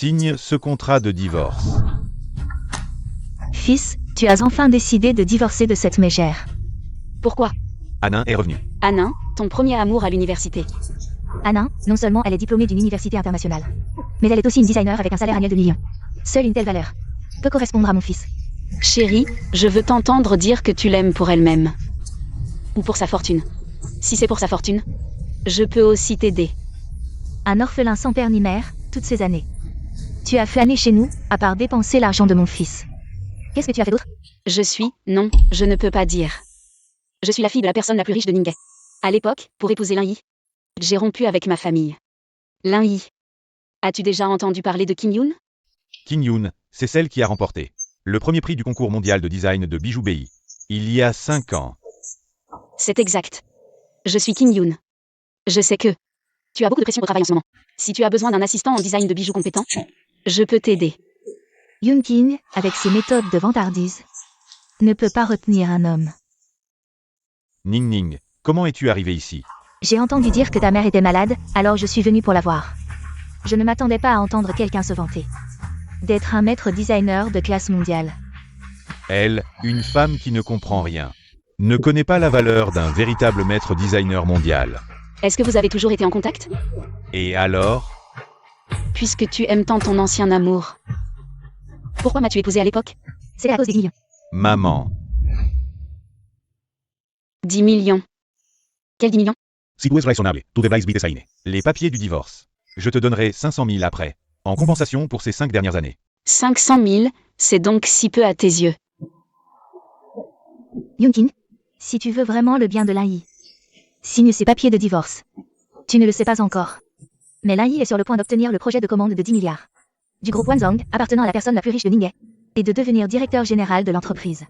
Signe ce contrat de divorce. Fils, tu as enfin décidé de divorcer de cette mégère. Pourquoi? Anin est revenu. Anin, ton premier amour à l'université. Anin, non seulement elle est diplômée d'une université internationale, mais elle est aussi une designer avec un salaire annuel de millions. Seule une telle valeur peut correspondre à mon fils. Chérie, je veux t'entendre dire que tu l'aimes pour elle-même. Ou pour sa fortune. Si c'est pour sa fortune, je peux aussi t'aider. Un orphelin sans père ni mère, toutes ces années. Tu as flâné chez nous, à part dépenser l'argent de mon fils. Qu'est-ce que tu as fait d'autre? Non, je ne peux pas dire. Je suis la fille de la personne la plus riche de Ningay. À l'époque, pour épouser Lin Yi, j'ai rompu avec ma famille. Lin Yi. As-tu déjà entendu parler de Kim Yoon? Kim Yoon, c'est celle qui a remporté le premier prix du concours mondial de design de bijoux BI. Il y a 5 ans. C'est exact. Je suis Kim Yoon. Je sais que tu as beaucoup de pression au travail en ce moment. Si tu as besoin d'un assistant en design de bijoux compétent, je peux t'aider. Yoon King, avec ses méthodes de vantardise, ne peut pas retenir un homme. Ning Ning, comment es-tu arrivé ici? J'ai entendu dire que ta mère était malade, alors je suis venue pour la voir. Je ne m'attendais pas à entendre quelqu'un se vanter d'être un maître designer de classe mondiale. Elle, une femme qui ne comprend rien, ne connaît pas la valeur d'un véritable maître designer mondial. Est-ce que vous avez toujours été en contact? Et alors? Puisque tu aimes tant ton ancien amour. Pourquoi m'as-tu épousé à l'époque? C'est à cause des millions. Maman. 10 millions. Quels 10 millions? Si tu es raisonnable, tu devrais vite signer. Les papiers du divorce. Je te donnerai 500 000 après, en compensation pour ces 5 dernières années. 500 000, c'est donc si peu à tes yeux. Yoon King, si tu veux vraiment le bien de Lin Yi, signe ces papiers de divorce. Tu ne le sais pas encore, mais Lin Yi est sur le point d'obtenir le projet de commande de 10 milliards du groupe Wanzhong, appartenant à la personne la plus riche de Ningay, et de devenir directeur général de l'entreprise.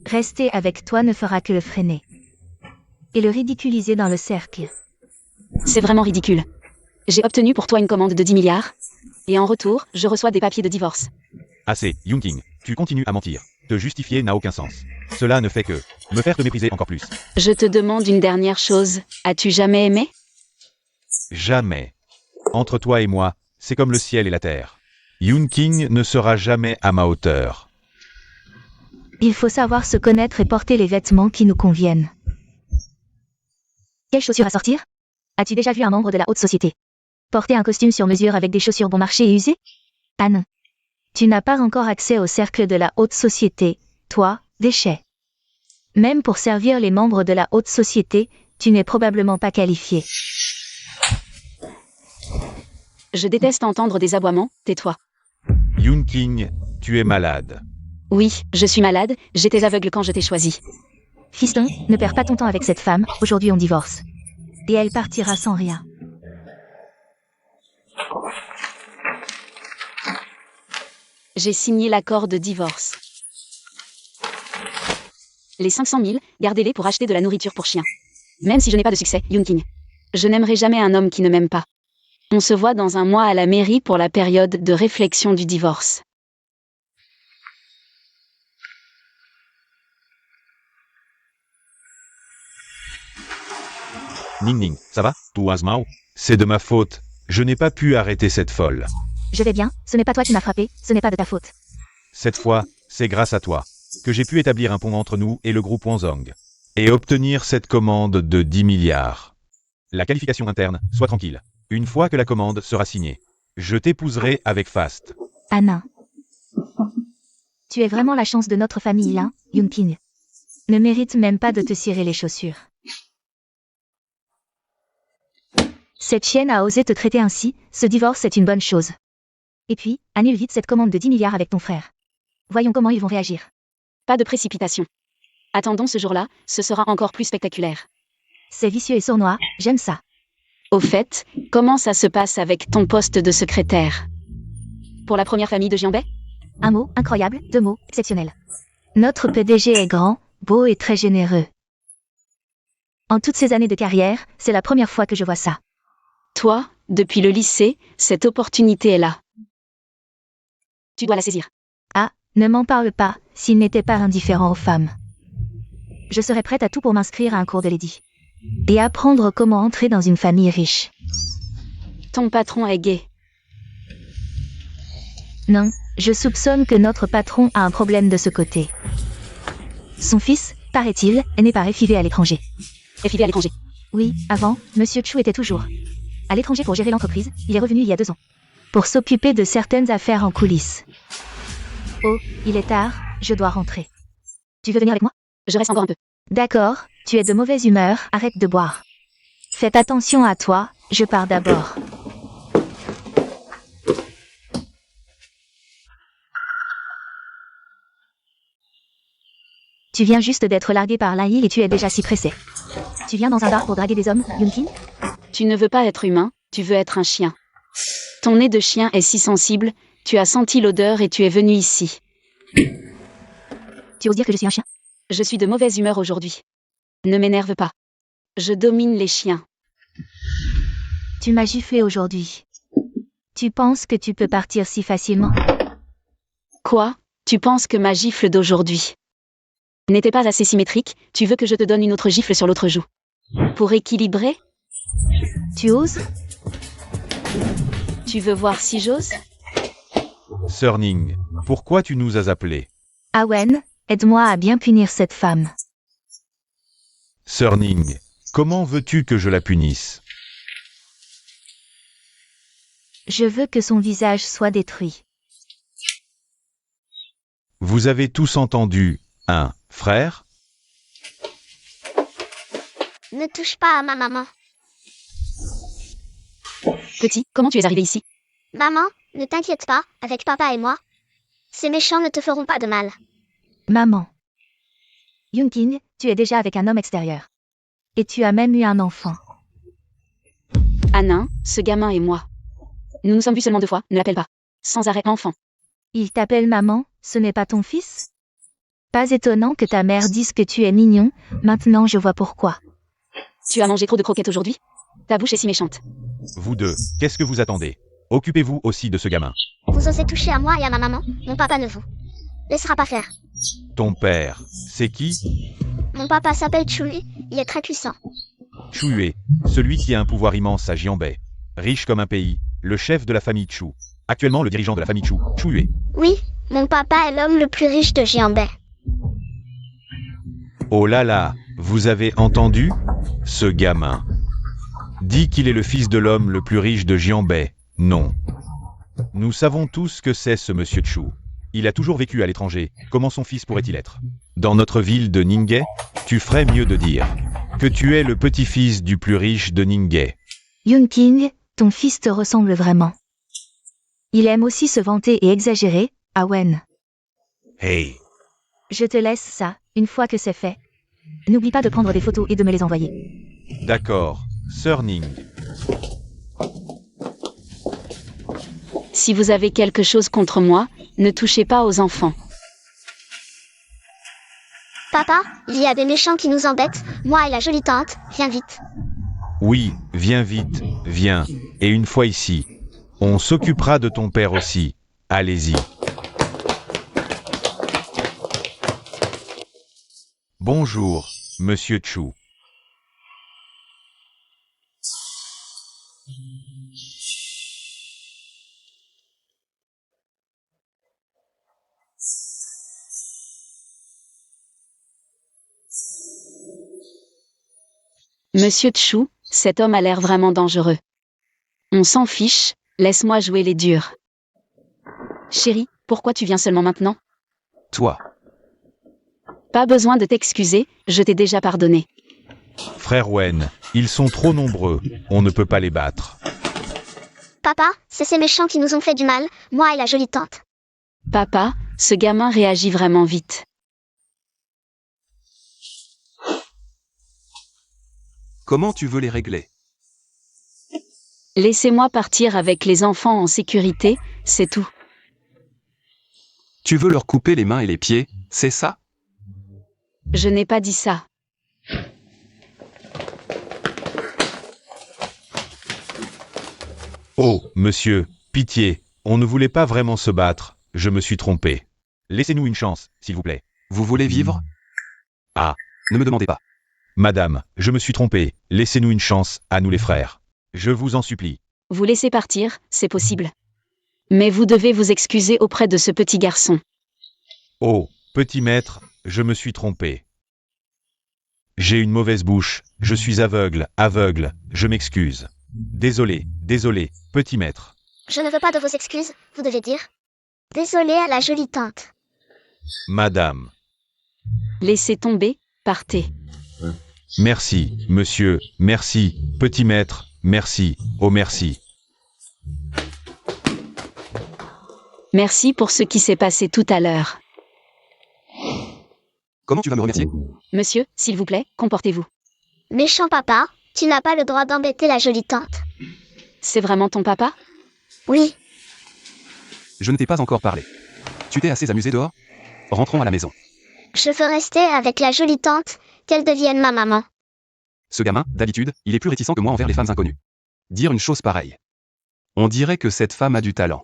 Rester avec toi ne fera que le freiner et le ridiculiser dans le cercle. C'est vraiment ridicule. J'ai obtenu pour toi une commande de 10 milliards, et en retour, je reçois des papiers de divorce. Assez, Yoon King, tu continues à mentir. Te justifier n'a aucun sens. Cela ne fait que me faire te mépriser encore plus. Je te demande une dernière chose. As-tu jamais aimé? Jamais. Entre toi et moi, c'est comme le ciel et la terre. Yoon King ne sera jamais à ma hauteur. Il faut savoir se connaître et porter les vêtements qui nous conviennent. Quelles chaussures à sortir? As-tu déjà vu un membre de la haute société porter un costume sur mesure avec des chaussures bon marché et usées? Ah non. Tu n'as pas encore accès au cercle de la haute société, toi, déchet. Même pour servir les membres de la haute société, tu n'es probablement pas qualifié. Je déteste entendre des aboiements, tais-toi. Yoon King, tu es malade. Oui, je suis malade, j'étais aveugle quand je t'ai choisi. Fiston, ne perds pas ton temps avec cette femme, aujourd'hui on divorce. Et elle partira sans rien. J'ai signé l'accord de divorce. Les 500 000, gardez-les pour acheter de la nourriture pour chiens. Même si je n'ai pas de succès, Yoon King. Je n'aimerai jamais un homme qui ne m'aime pas. On se voit dans un mois à la mairie pour la période de réflexion du divorce. Ning Ning, ça va? Tout as mal? C'est de ma faute. Je n'ai pas pu arrêter cette folle. Je vais bien, ce n'est pas toi qui m'as frappé, ce n'est pas de ta faute. Cette fois, c'est grâce à toi que j'ai pu établir un pont entre nous et le groupe Wanzhong. Et obtenir cette commande de 10 milliards. La qualification interne, sois tranquille. Une fois que la commande sera signée, je t'épouserai avec Fast. Anna. Tu es vraiment la chance de notre famille, là, Yoon King. Ne mérite même pas de te cirer les chaussures. Cette chienne a osé te traiter ainsi, ce divorce est une bonne chose. Et puis, annule vite cette commande de 10 milliards avec ton frère. Voyons comment ils vont réagir. Pas de précipitation. Attendons ce jour-là, ce sera encore plus spectaculaire. C'est vicieux et sournois, j'aime ça. Au fait, comment ça se passe avec ton poste de secrétaire? Pour la première famille de Jianbei? Un mot, incroyable, 2 mots, exceptionnel. Notre PDG est grand, beau et très généreux. En toutes ces années de carrière, c'est la première fois que je vois ça. Toi, depuis le lycée, cette opportunité est là. Tu dois la saisir. Ah, ne m'en parle pas, s'il n'était pas indifférent aux femmes. Je serais prête à tout pour m'inscrire à un cours de lady. Et apprendre comment entrer dans une famille riche. Ton patron est gay. Non, je soupçonne que notre patron a un problème de ce côté. Son fils, paraît-il, est né par FIV à l'étranger. FIV à l'étranger. Oui, avant, Monsieur Chu était toujours à l'étranger pour gérer l'entreprise. Il est revenu il y a 2 ans. Pour s'occuper de certaines affaires en coulisses. Oh, il est tard, je dois rentrer. Tu veux venir avec moi? Je reste encore un peu. D'accord, tu es de mauvaise humeur, arrête de boire. Faites attention à toi, je pars d'abord. Tu viens juste d'être largué par Lai et tu es déjà si pressé. Tu viens dans un bar pour draguer des hommes, Yunkin? Tu ne veux pas être humain, tu veux être un chien. Ton nez de chien est si sensible, tu as senti l'odeur et tu es venu ici. Tu oses dire que je suis un chien? Je suis de mauvaise humeur aujourd'hui. Ne m'énerve pas. Je domine les chiens. Tu m'as giflé aujourd'hui. Tu penses que tu peux partir si facilement? Quoi? Tu penses que ma gifle d'aujourd'hui n'était pas assez symétrique, tu veux que je te donne une autre gifle sur l'autre joue? Pour équilibrer? Tu oses? Tu veux voir si j'ose? Sir Ning, pourquoi tu nous as appelés? Awen, aide-moi à bien punir cette femme. Sir Ning, comment veux-tu que je la punisse? Je veux que son visage soit détruit. Vous avez tous entendu, hein, frère? Ne touche pas à ma maman. Petit, comment tu es arrivé ici? Maman, ne t'inquiète pas, avec papa et moi. Ces méchants ne te feront pas de mal. Maman. Yunkin, tu es déjà avec un homme extérieur. Et tu as même eu un enfant. Anin, ce gamin et moi. Nous nous sommes vus seulement 2 fois, ne l'appelle pas. Sans arrêt enfant. Il t'appelle maman, ce n'est pas ton fils? Pas étonnant que ta mère dise que tu es mignon, maintenant je vois pourquoi. Tu as mangé trop de croquettes aujourd'hui? Ta bouche est si méchante. Vous deux, qu'est-ce que vous attendez? Occupez-vous aussi de ce gamin. Vous osez toucher à moi et à ma maman, mon papa ne vous laissera pas faire. Ton père, c'est qui? Mon papa s'appelle Chui, il est très puissant. Chu, celui qui a un pouvoir immense à Jianbei. Riche comme un pays, le chef de la famille Chu. Actuellement le dirigeant de la famille Chu, Chu. Oui, mon papa est l'homme le plus riche de Jianbei. Oh là là, vous avez entendu? Ce gamin dit qu'il est le fils de l'homme le plus riche de Jianbei. Non. Nous savons tous ce que c'est ce monsieur Chu. Il a toujours vécu à l'étranger, comment son fils pourrait-il être? Dans notre ville de Ningei, tu ferais mieux de dire que tu es le petit-fils du plus riche de Ningei. Yunking, ton fils te ressemble vraiment. Il aime aussi se vanter et exagérer, Awen. Hey, Je te laisse ça, une fois que c'est fait. N'oublie pas de prendre des photos et de me les envoyer. d'accord, Sir Ning. Si vous avez quelque chose contre moi, ne touchez pas aux enfants. Papa, il y a des méchants qui nous embêtent, moi et la jolie tante, viens vite. Oui, viens vite, viens. Et une fois ici, on s'occupera de ton père aussi. Allez-y. Bonjour, monsieur Chu. Monsieur Chu, cet homme a l'air vraiment dangereux. On s'en fiche, laisse-moi jouer les durs. Chérie, pourquoi tu viens seulement maintenant? Toi, Pas besoin de t'excuser, je t'ai déjà pardonné. frère Wen, ils sont trop nombreux, on ne peut pas les battre. Papa, c'est ces méchants qui nous ont fait du mal, moi et la jolie tante. Papa, ce gamin réagit vraiment vite. Comment tu veux les régler? Laissez-moi partir avec les enfants en sécurité, c'est tout. Tu veux leur couper les mains et les pieds, c'est ça? Je n'ai pas dit ça. Oh, monsieur, pitié, on ne voulait pas vraiment se battre, je me suis trompé. Laissez-nous une chance, s'il vous plaît. Vous voulez vivre? Ah. Ne me demandez pas. Madame, je me suis trompé, laissez-nous une chance, à nous les frères. Je vous en supplie. Vous laissez partir, c'est possible. Mais vous devez vous excuser auprès de ce petit garçon. Oh, petit maître, je me suis trompé. J'ai une mauvaise bouche, je suis aveugle, je m'excuse. Désolé, petit maître. Je ne veux pas de vos excuses, vous devez dire. Désolé à la jolie tante. Madame. Laissez tomber, partez. Merci, monsieur, merci, petit maître, merci, oh merci. Merci pour ce qui s'est passé tout à l'heure. Comment tu vas me remercier? Monsieur, s'il vous plaît, comportez-vous. Méchant papa, tu n'as pas le droit d'embêter la jolie tante. C'est vraiment ton papa? Oui, Je ne t'ai pas encore parlé. Tu t'es assez amusé dehors? Rentrons à la maison. je veux rester avec la jolie tante, qu'elle devienne ma maman. Ce gamin, d'habitude, il est plus réticent que moi envers les femmes inconnues. Dire une chose pareille. On dirait que cette femme a du talent.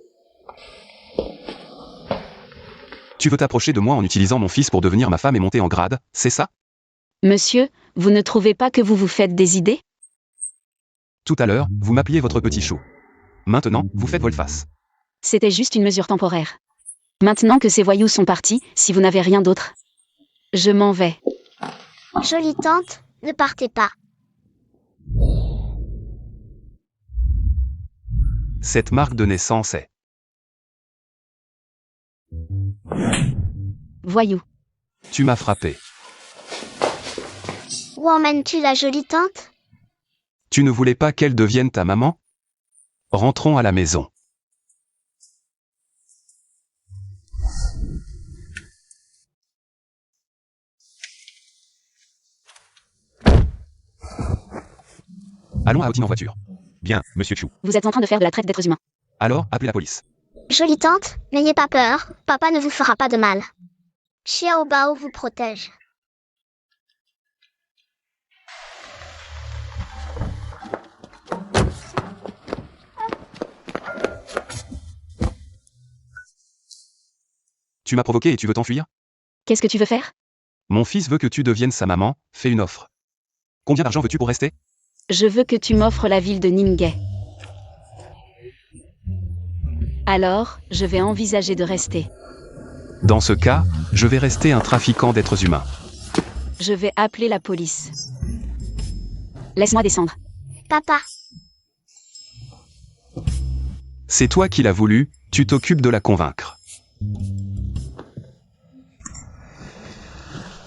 Tu veux t'approcher de moi en utilisant mon fils pour devenir ma femme et monter en grade, c'est ça? Monsieur, vous ne trouvez pas que vous vous faites des idées? Tout à l'heure, vous m'appeliez votre petit chou. Maintenant, vous faites volte-face. C'était juste une mesure temporaire. Maintenant que ces voyous sont partis, si vous n'avez rien d'autre, je m'en vais. Jolie tante, ne partez pas. Cette marque de naissance est... Voyou. Tu m'as frappé. Où emmènes-tu la jolie tante? Tu ne voulais pas qu'elle devienne ta maman? Rentrons à la maison. Allons à Odin en voiture. Bien, monsieur Chou. Vous êtes en train de faire de la traite d'êtres humains. Alors, appelez la police. Jolie tante, n'ayez pas peur, papa ne vous fera pas de mal. Xiao Bao vous protège. Tu m'as provoqué et tu veux t'enfuir? Qu'est-ce que tu veux faire? Mon fils veut que tu deviennes sa maman, fais une offre. Combien d'argent veux-tu pour rester? Je veux que tu m'offres la ville de Ningay. Alors, je vais envisager de rester. Dans ce cas, je vais rester un trafiquant d'êtres humains. Je vais appeler la police. Laisse-moi descendre. Papa, C'est toi qui l'as voulu, tu t'occupes de la convaincre.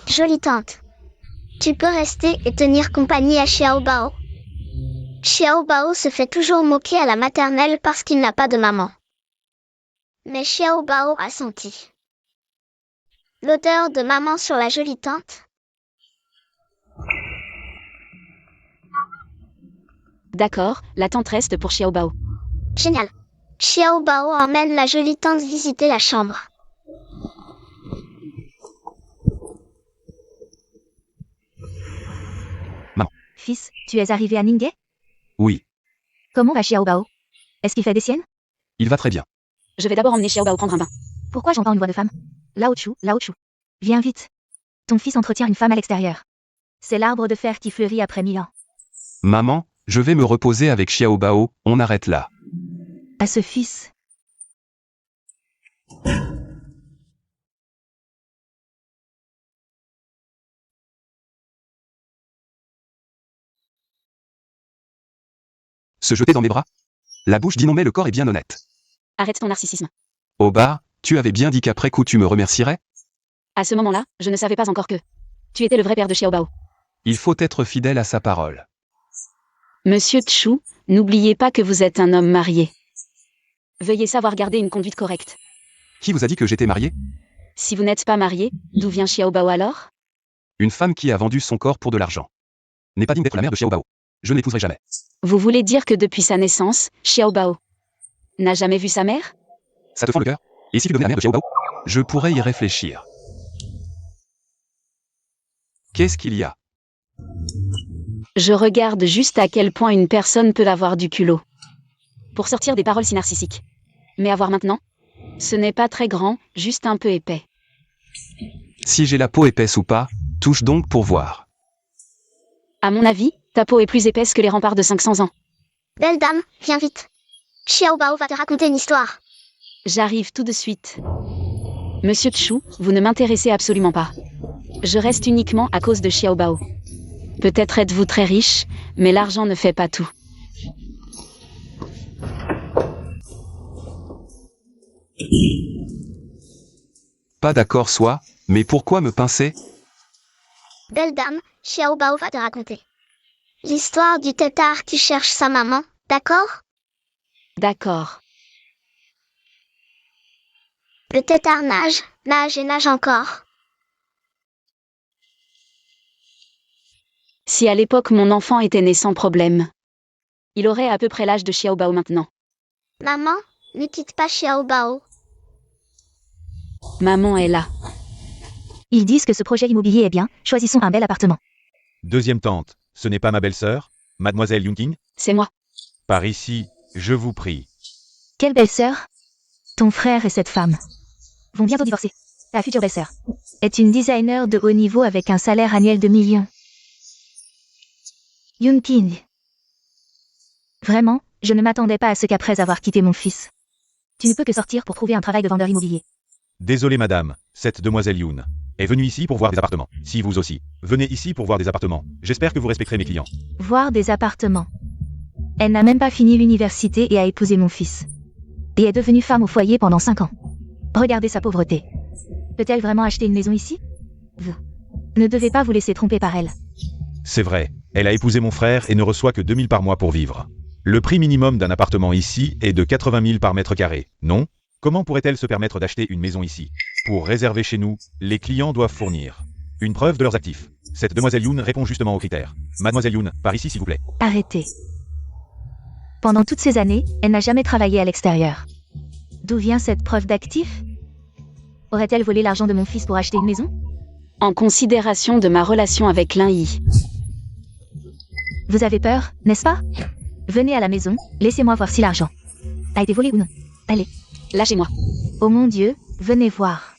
jolie tante. Tu peux rester et tenir compagnie à Xiao Bao. Xiao Bao se fait toujours moquer à la maternelle parce qu'il n'a pas de maman. Mais Xiao Bao a senti l'odeur de maman sur la jolie tante. D'accord, la tante reste pour Xiao Bao. Génial. Xiao Bao emmène la jolie tante visiter la chambre. Fils, tu es arrivé à Ningay? Oui, Comment va Xiao Bao? Est-ce qu'il fait des siennes? il va très bien. Je vais d'abord emmener Xiao Bao prendre un bain. Pourquoi j'entends une voix de femme? Lao Chu. Viens vite. Ton fils entretient une femme à l'extérieur. C'est l'arbre de fer qui fleurit après 1000 ans. Maman, je vais me reposer avec Xiao Bao, on arrête là. À ce fils. Se jeter dans mes bras? La bouche dit non mais le corps est bien honnête. Arrête ton narcissisme. Au bar, tu avais bien dit qu'après coup tu me remercierais? À ce moment-là, je ne savais pas encore que tu étais le vrai père de Xiao Bao. Il faut être fidèle à sa parole. Monsieur Tchou, n'oubliez pas que vous êtes un homme marié. Veuillez savoir garder une conduite correcte. Qui vous a dit que j'étais marié? Si vous n'êtes pas marié, d'où vient Xiao Bao alors? Une femme qui a vendu son corps pour de l'argent. N'est pas digne d'être la mère de Xiao Bao. Je ne l'épouserai jamais. Vous voulez dire que depuis sa naissance, Xiao Bao n'a jamais vu sa mère? Ça te fend le cœur? Et si tu devenais la mère de Xiao Bao? Je pourrais y réfléchir. Qu'est-ce qu'il y a? Je regarde juste à quel point une personne peut avoir du culot pour sortir des paroles si narcissiques. Mais avoir maintenant? Ce n'est pas très grand, juste un peu épais. Si j'ai la peau épaisse ou pas, touche donc pour voir. À mon avis, ta peau est plus épaisse que les remparts de 500 ans. Belle dame, viens vite. Xiao Bao va te raconter une histoire. J'arrive tout de suite. Monsieur Chou, vous ne m'intéressez absolument pas. Je reste uniquement à cause de Xiaobao. Peut-être êtes-vous très riche, mais l'argent ne fait pas tout. Pas d'accord soit, mais pourquoi me pincer? Belle dame, Xiaobao va te raconter. L'histoire du tétard qui cherche sa maman, d'accord? D'accord. Le tétard nage, nage et nage encore. Si à l'époque mon enfant était né sans problème, il aurait à peu près l'âge de Xiaobao maintenant. Maman, ne quitte pas Xiaobao. Maman est là. Ils disent que ce projet immobilier est bien, choisissons un bel appartement. Deuxième tante, ce n'est pas ma belle-sœur, mademoiselle Yunqing? C'est moi. Par ici, je vous prie. Quelle belle-sœur? Ton frère et cette femme vont bientôt divorcer. Ta future belle-sœur est une designer de haut niveau avec un salaire annuel de millions. Yunqing. Vraiment, je ne m'attendais pas à ce qu'après avoir quitté mon fils, tu ne peux que sortir pour trouver un travail de vendeur immobilier. Désolé madame, cette demoiselle Yoon est venue ici pour voir des appartements. Si vous aussi, venez ici pour voir des appartements. J'espère que vous respecterez mes clients. Voir des appartements. Elle n'a même pas fini l'université et a épousé mon fils. Et est devenue femme au foyer pendant 5 ans. Regardez sa pauvreté. Peut-elle vraiment acheter une maison ici? Vous ne devez pas vous laisser tromper par elle. C'est vrai, elle a épousé mon frère et ne reçoit que 2000 par mois pour vivre. Le prix minimum d'un appartement ici est de 80 000 par mètre carré, non? Comment pourrait-elle se permettre d'acheter une maison ici? Pour réserver chez nous, les clients doivent fournir une preuve de leurs actifs. Cette demoiselle Yoon répond justement aux critères. Mademoiselle Yoon, par ici s'il vous plaît. Arrêtez. Pendant toutes ces années, elle n'a jamais travaillé à l'extérieur. D'où vient cette preuve d'actifs? Aurait-elle volé l'argent de mon fils pour acheter une maison? En considération de ma relation avec Lin-Yi. Vous avez peur, n'est-ce pas? Venez à la maison, laissez-moi voir si l'argent a été volé ou non. Allez. Lâchez-moi. Oh mon Dieu, venez voir.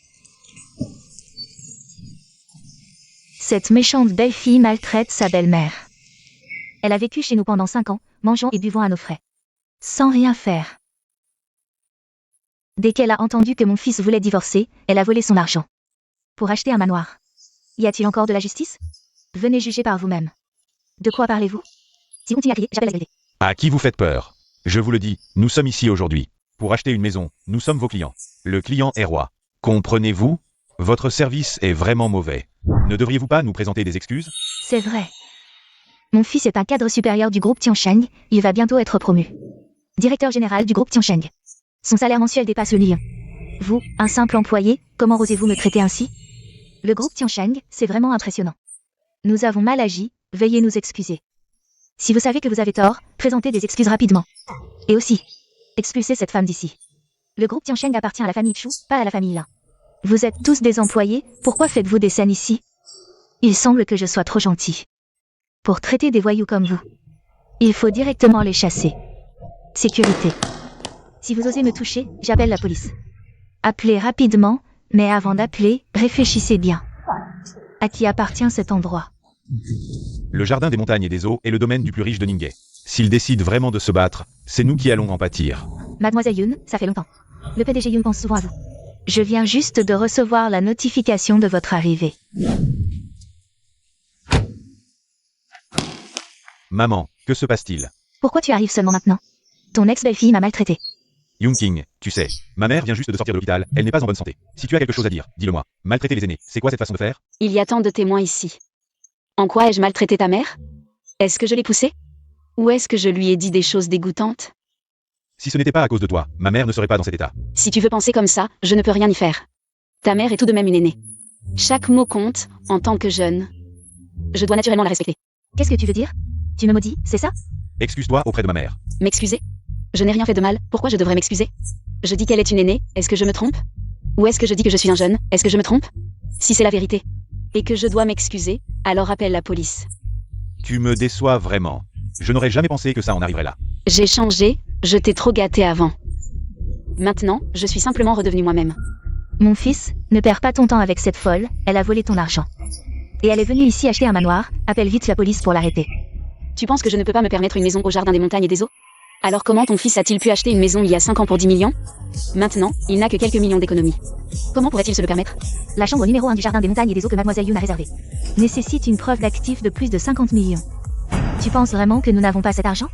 Cette méchante belle-fille maltraite sa belle-mère. Elle a vécu chez nous pendant 5 ans, mangeant et buvant à nos frais. Sans rien faire. Dès qu'elle a entendu que mon fils voulait divorcer, elle a volé son argent. Pour acheter un manoir. Y a-t-il encore de la justice? Venez juger par vous-même. De quoi parlez-vous? Si vous continuez à crier, j'appelle la sécurité. À qui vous faites peur? Je vous le dis, nous sommes ici aujourd'hui. Pour acheter une maison, nous sommes vos clients. Le client est roi. Comprenez-vous? Votre service est vraiment mauvais. Ne devriez-vous pas nous présenter des excuses? C'est vrai. Mon fils est un cadre supérieur du groupe Tiansheng, il va bientôt être promu. Directeur général du groupe Tiansheng. Son salaire mensuel dépasse le million. Vous, un simple employé, comment osez-vous me traiter ainsi? Le groupe Tiansheng, c'est vraiment impressionnant. Nous avons mal agi, veuillez nous excuser. Si vous savez que vous avez tort, présentez des excuses rapidement. Et aussi, expulsez cette femme d'ici. Le groupe Tiansheng appartient à la famille Chu, pas à la famille Lin. Vous êtes tous des employés, pourquoi faites-vous des scènes ici? Il semble que je sois trop gentil. Pour traiter des voyous comme vous, il faut directement les chasser. Sécurité. Si vous osez me toucher, j'appelle la police. Appelez rapidement, mais avant d'appeler, réfléchissez bien. À qui appartient cet endroit? Le jardin des montagnes et des eaux est le domaine du plus riche de Ningay. S'il décide vraiment de se battre, c'est nous qui allons en pâtir. Mademoiselle Yoon, ça fait longtemps. Le PDG Yoon pense souvent à vous. Je viens juste de recevoir la notification de votre arrivée. Maman, que se passe-t-il? Pourquoi tu arrives seulement maintenant? Ton ex-belle-fille m'a maltraité. Yunqing, tu sais, ma mère vient juste de sortir de l'hôpital, elle n'est pas en bonne santé. Si tu as quelque chose à dire, dis-le-moi. Maltraiter les aînés, c'est quoi cette façon de faire? Il y a tant de témoins ici. En quoi ai-je maltraité ta mère? Est-ce que je l'ai poussée? Ou est-ce que je lui ai dit des choses dégoûtantes? Si ce n'était pas à cause de toi, ma mère ne serait pas dans cet état. Si tu veux penser comme ça, je ne peux rien y faire. Ta mère est tout de même une aînée. Chaque mot compte, en tant que jeune. Je dois naturellement la respecter. Qu'est-ce que tu veux dire? Tu me maudis, c'est ça? Excuse-toi auprès de ma mère. M'excuser? Je n'ai rien fait de mal, pourquoi je devrais m'excuser? Je dis qu'elle est une aînée, est-ce que je me trompe? Ou est-ce que je dis que je suis un jeune, est-ce que je me trompe? Si c'est la vérité, et que je dois m'excuser, alors appelle la police. Tu me déçois vraiment. Je n'aurais jamais pensé que ça en arriverait là. J'ai changé, je t'ai trop gâté avant. Maintenant, je suis simplement redevenue moi-même. Mon fils, ne perds pas ton temps avec cette folle, elle a volé ton argent. Et elle est venue ici acheter un manoir, appelle vite la police pour l'arrêter. Tu penses que je ne peux pas me permettre une maison au jardin des montagnes et des eaux? Alors comment ton fils a-t-il pu acheter une maison il y a 5 ans pour 10 millions? Maintenant, il n'a que quelques millions d'économies. Comment pourrait-il se le permettre? La chambre numéro 1 du jardin des montagnes et des eaux que Mademoiselle Yoon a réservée nécessite une preuve d'actif de plus de 50 millions. Tu penses vraiment que nous n'avons pas cet argent?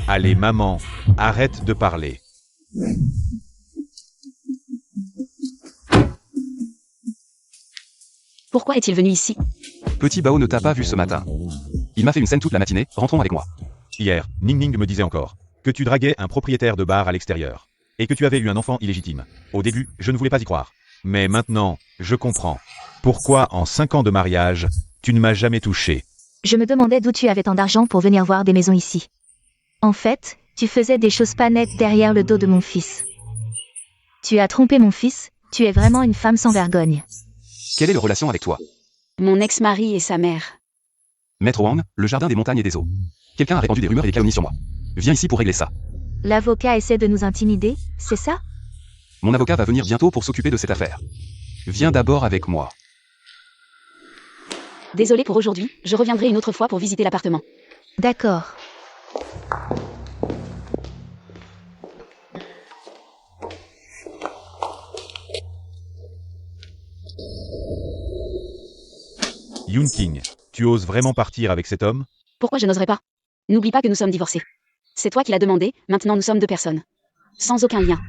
Allez, maman, arrête de parler. Pourquoi est-il venu ici? Petit Bao ne t'a pas vu ce matin. Il m'a fait une scène toute la matinée, rentrons avec moi. Hier, Ning Ning me disait encore que tu draguais un propriétaire de bar à l'extérieur. Et que tu avais eu un enfant illégitime. Au début, je ne voulais pas y croire. Mais maintenant, je comprends. Pourquoi, en 5 ans de mariage, tu ne m'as jamais touché? Je me demandais d'où tu avais tant d'argent pour venir voir des maisons ici. En fait, tu faisais des choses pas nettes derrière le dos de mon fils. Tu as trompé mon fils, tu es vraiment une femme sans vergogne. Quelle est la relation avec toi? Mon ex-mari et sa mère. Maître Wang, le jardin des montagnes et des eaux. Quelqu'un a répandu des rumeurs et des calomnies sur moi. Viens ici pour régler ça. L'avocat essaie de nous intimider, c'est ça? Mon avocat va venir bientôt pour s'occuper de cette affaire. Viens d'abord avec moi. Désolé pour aujourd'hui, je reviendrai une autre fois pour visiter l'appartement. D'accord. Yoon King, tu oses vraiment partir avec cet homme? Pourquoi je n'oserais pas? N'oublie pas que nous sommes divorcés. C'est toi qui l'as demandé, maintenant nous sommes 2 personnes. Sans aucun lien.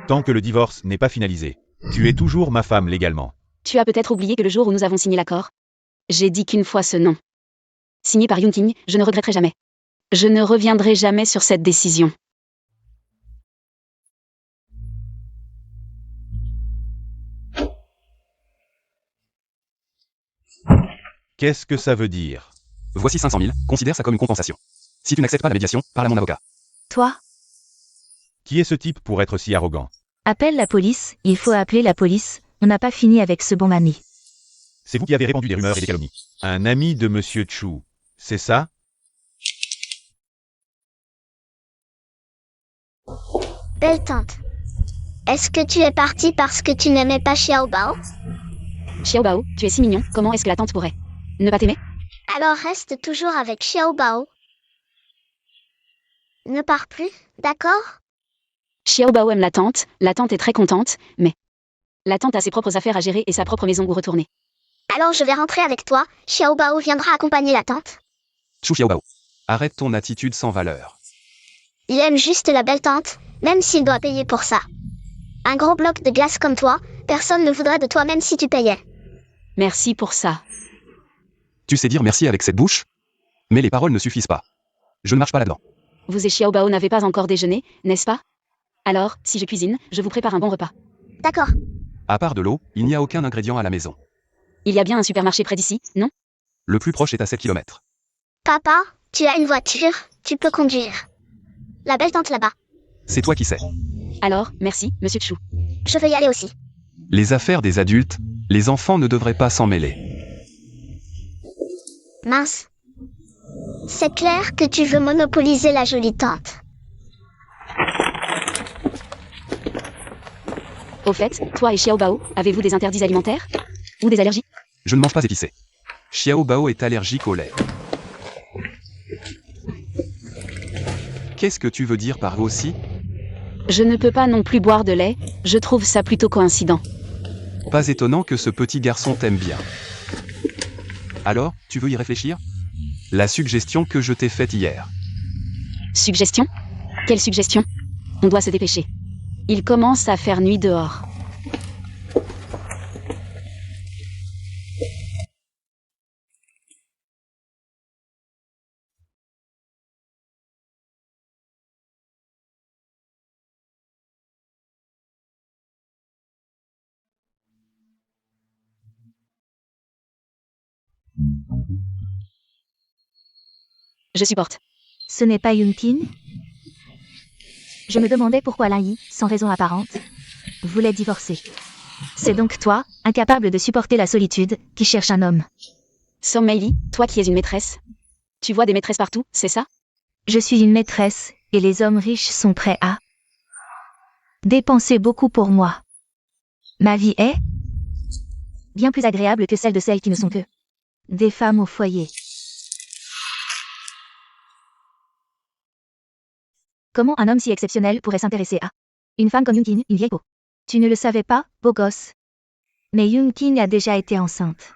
Tant que le divorce n'est pas finalisé, tu es toujours ma femme légalement. Tu as peut-être oublié que le jour où nous avons signé l'accord, j'ai dit qu'une fois ce nom. Signé par Yoon King, je ne regretterai jamais. Je ne reviendrai jamais sur cette décision. Qu'est-ce que ça veut dire? Voici 500 000, considère ça comme une compensation. Si tu n'acceptes pas la médiation, parle à mon avocat. Toi? Qui est ce type pour être si arrogant? Appelle la police, il faut appeler la police, on n'a pas fini avec ce bon ami. C'est vous qui avez répandu des rumeurs et des calomnies. Un ami de Monsieur Chu, c'est ça? Belle tante. Est-ce que tu es partie parce que tu n'aimais pas Xiao Bao? Xiao Bao, tu es si mignon, comment est-ce que la tante pourrait ne pas t'aimer? Alors reste toujours avec Xiao Bao. Ne pars plus, d'accord? Xiao Bao aime la tante est très contente, mais la tante a ses propres affaires à gérer et sa propre maison où retourner. Alors je vais rentrer avec toi, Xiao Bao viendra accompagner la tante. Chou Xiao Bao. Arrête ton attitude sans valeur. Il aime juste la belle tante, même s'il doit payer pour ça. Un gros bloc de glace comme toi, personne ne voudrait de toi même si tu payais. Merci pour ça. Tu sais dire merci avec cette bouche? Mais les paroles ne suffisent pas. Je ne marche pas là-dedans. Vous et Xiao Bao n'avez pas encore déjeuné, n'est-ce pas? Alors, si je cuisine, je vous prépare un bon repas. D'accord. À part de l'eau, il n'y a aucun ingrédient à la maison. Il y a bien un supermarché près d'ici, non? Le plus proche est à 7 km. Papa, tu as une voiture, tu peux conduire. La belle tante là-bas. C'est toi qui sais. Alors, merci, monsieur Chou. Je vais y aller aussi. Les affaires des adultes, les enfants ne devraient pas s'en mêler. Mince. C'est clair que tu veux monopoliser la jolie tante. Au fait, toi et Xiao Bao, avez-vous des interdits alimentaires? Ou des allergies? Je ne mange pas épicé. Xiao Bao est allergique au lait. Qu'est-ce que tu veux dire par aussi? Je ne peux pas non plus boire de lait, je trouve ça plutôt coïncident. Pas étonnant que ce petit garçon t'aime bien. Alors, tu veux y réfléchir? La suggestion que je t'ai faite hier. Suggestion? Quelle suggestion? On doit se dépêcher. Il commence à faire nuit dehors. Je supporte. Ce n'est pas Yoon King? Je me demandais pourquoi Lai, sans raison apparente, voulait divorcer. C'est donc toi, incapable de supporter la solitude, qui cherche un homme. Song Meili, toi qui es une maîtresse. Tu vois des maîtresses partout, c'est ça? Je suis une maîtresse, et les hommes riches sont prêts à dépenser beaucoup pour moi. Ma vie est bien plus agréable que celle de celles qui ne sont que des femmes au foyer. Comment un homme si exceptionnel pourrait s'intéresser à une femme comme Yunkin, une vieille peau? Tu ne le savais pas, beau gosse. Mais Yunkin a déjà été enceinte.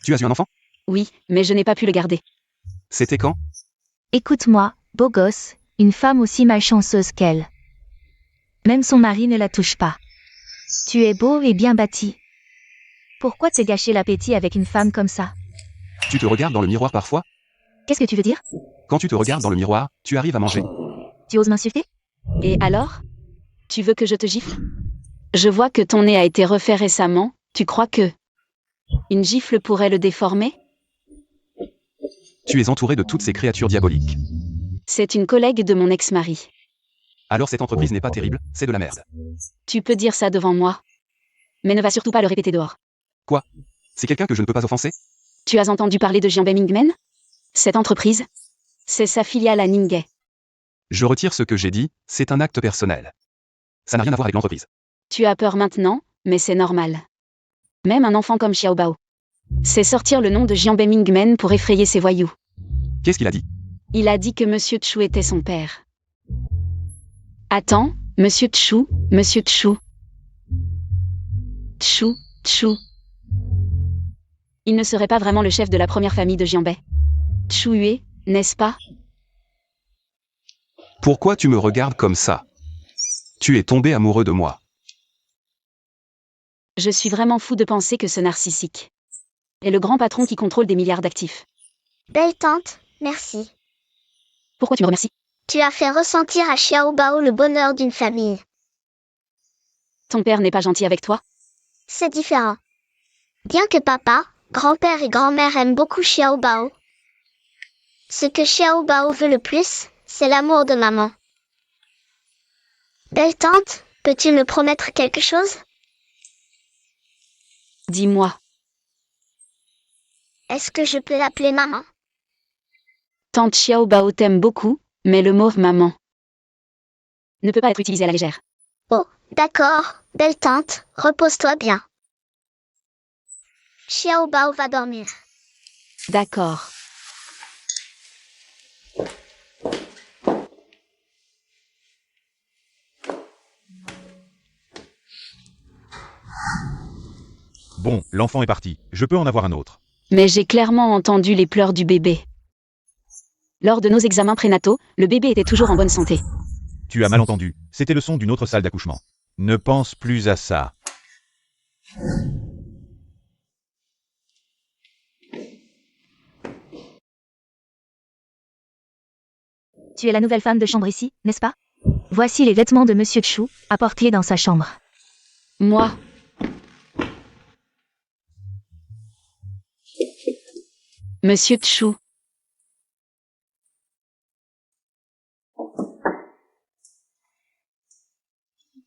Tu as eu un enfant? Oui, mais je n'ai pas pu le garder. C'était quand? Écoute-moi, beau gosse, une femme aussi malchanceuse qu'elle. Même son mari ne la touche pas. Tu es beau et bien bâti. Pourquoi te gâcher l'appétit avec une femme comme ça? Tu te regardes dans le miroir parfois? Qu'est-ce que tu veux dire? Quand tu te regardes dans le miroir, tu arrives à manger. Tu oses m'insulter? Et alors? Tu veux que je te gifle? Je vois que ton nez a été refait récemment, tu crois que une gifle pourrait le déformer? Tu es entouré de toutes ces créatures diaboliques. C'est une collègue de mon ex-mari. Alors cette entreprise n'est pas terrible, c'est de la merde. Tu peux dire ça devant moi. Mais ne va surtout pas le répéter dehors. Quoi? C'est quelqu'un que je ne peux pas offenser? Tu as entendu parler de Jianbei Mingmen? Cette entreprise? C'est sa filiale à Ningay. Je retire ce que j'ai dit, c'est un acte personnel. Ça n'a rien à voir avec l'entreprise. Tu as peur maintenant, mais c'est normal. Même un enfant comme Xiao Bao. C'est sortir le nom de Jianbei Mingmen pour effrayer ses voyous. Qu'est-ce qu'il a dit? Il a dit que Monsieur Chu était son père. Attends, Monsieur Chu, Monsieur Chu. Chu. Il ne serait pas vraiment le chef de la première famille de Jianbei. Chu Yue, n'est-ce pas? Pourquoi tu me regardes comme ça? Tu es tombé amoureux de moi. Je suis vraiment fou de penser que ce narcissique est le grand patron qui contrôle des milliards d'actifs. Belle tante, merci. Pourquoi tu me remercies? Tu as fait ressentir à Xiao Bao le bonheur d'une famille. Ton père n'est pas gentil avec toi? C'est différent. Bien que papa, grand-père et grand-mère aiment beaucoup Xiao Bao, ce que Xiao Bao veut le plus, c'est l'amour de maman. Belle tante, peux-tu me promettre quelque chose? Dis-moi. Est-ce que je peux l'appeler maman? Tante Xiao Bao t'aime beaucoup, mais le mot maman ne peut pas être utilisé à la légère. Oh, d'accord, belle tante, repose-toi bien. Xiao Bao va dormir. D'accord. Bon, l'enfant est parti. Je peux en avoir un autre. Mais j'ai clairement entendu les pleurs du bébé. Lors de nos examens prénataux, le bébé était toujours en bonne santé. Tu as mal entendu. C'était le son d'une autre salle d'accouchement. Ne pense plus à ça. Tu es la nouvelle femme de chambre ici, n'est-ce pas? Voici les vêtements de Monsieur Chu, à porter dans sa chambre. Moi. Monsieur Chu.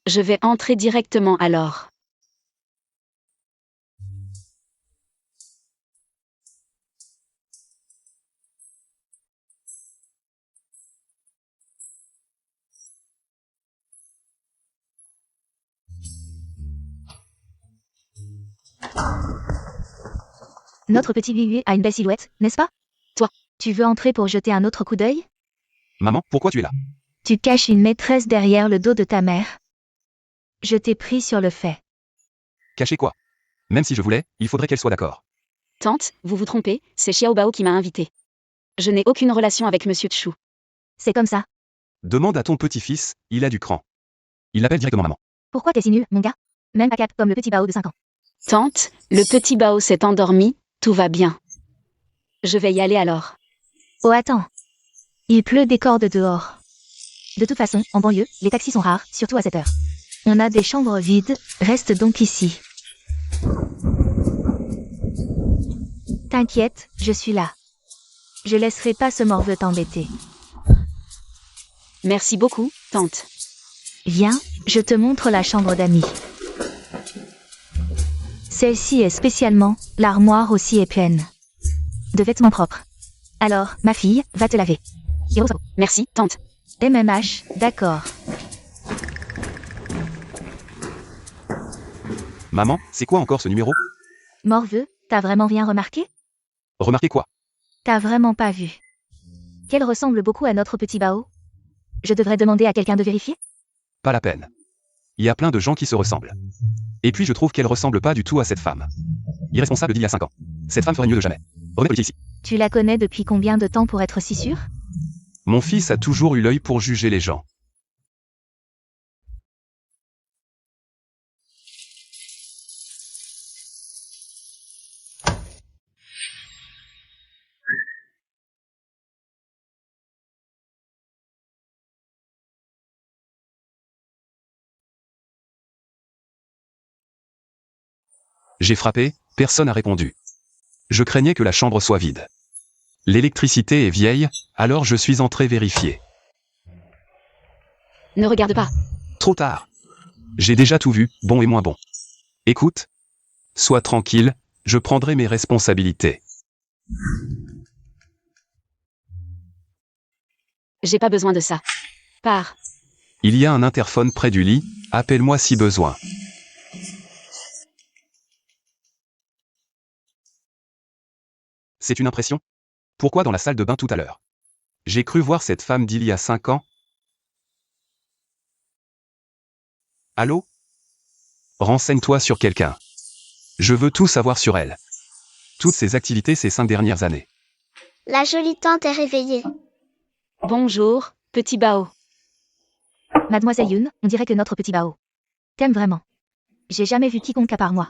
Je vais entrer directement alors. Notre petit Vivier a une belle silhouette, n'est-ce pas? Toi. Tu veux entrer pour jeter un autre coup d'œil? Maman, pourquoi tu es là? Tu caches une maîtresse derrière le dos de ta mère. Je t'ai pris sur le fait. Cacher quoi? Même si je voulais, il faudrait qu'elle soit d'accord. Tante, vous vous trompez, c'est Xiao Bao qui m'a invité. Je n'ai aucune relation avec Monsieur Chu. C'est comme ça. Demande à ton petit-fils, il a du cran. Il l'appelle directement maman. Pourquoi t'es si nul, mon gars? Même pas cap comme le petit Bao de 5 ans. Tante, le petit Bao s'est endormi, tout va bien. Je vais y aller alors. Oh attends. Il pleut des cordes dehors. De toute façon, en banlieue, les taxis sont rares, surtout à cette heure. On a des chambres vides, reste donc ici. T'inquiète, je suis là. Je laisserai pas ce morveux t'embêter. Merci beaucoup, tante. Viens, je te montre la chambre d'amis. Celle-ci est spécialement, l'armoire aussi est pleine de vêtements propres. Alors, ma fille, va te laver. Hirosawa. Merci, tante. MMH, d'accord. Maman, c'est quoi encore ce numéro? Morveux, t'as vraiment rien remarqué? Remarquez quoi? T'as vraiment pas vu qu'elle ressemble beaucoup à notre petit Bao? Je devrais demander à quelqu'un de vérifier? Pas la peine. Il y a plein de gens qui se ressemblent. Et puis je trouve qu'elle ressemble pas du tout à cette femme. Irresponsable d'il y a 5 ans. Cette femme ferait mieux de jamais. Honnête policier ici. Tu la connais depuis combien de temps pour être si sûr? Mon fils a toujours eu l'œil pour juger les gens. J'ai frappé, personne n'a répondu. Je craignais que la chambre soit vide. L'électricité est vieille, alors je suis entré vérifier. Ne regarde pas. Trop tard. J'ai déjà tout vu, bon et moins bon. Écoute. Sois tranquille, je prendrai mes responsabilités. J'ai pas besoin de ça. Pars. Il y a un interphone près du lit, appelle-moi si besoin. C'est une impression? Pourquoi dans la salle de bain tout à l'heure? J'ai cru voir cette femme d'il y a 5 ans. Allô? Renseigne-toi sur quelqu'un. Je veux tout savoir sur elle. Toutes ses activités ces 5 dernières années. La jolie tante est réveillée. Bonjour, petit Bao. Mademoiselle Yoon, on dirait que notre petit Bao t'aime vraiment. J'ai jamais vu quiconque à part moi.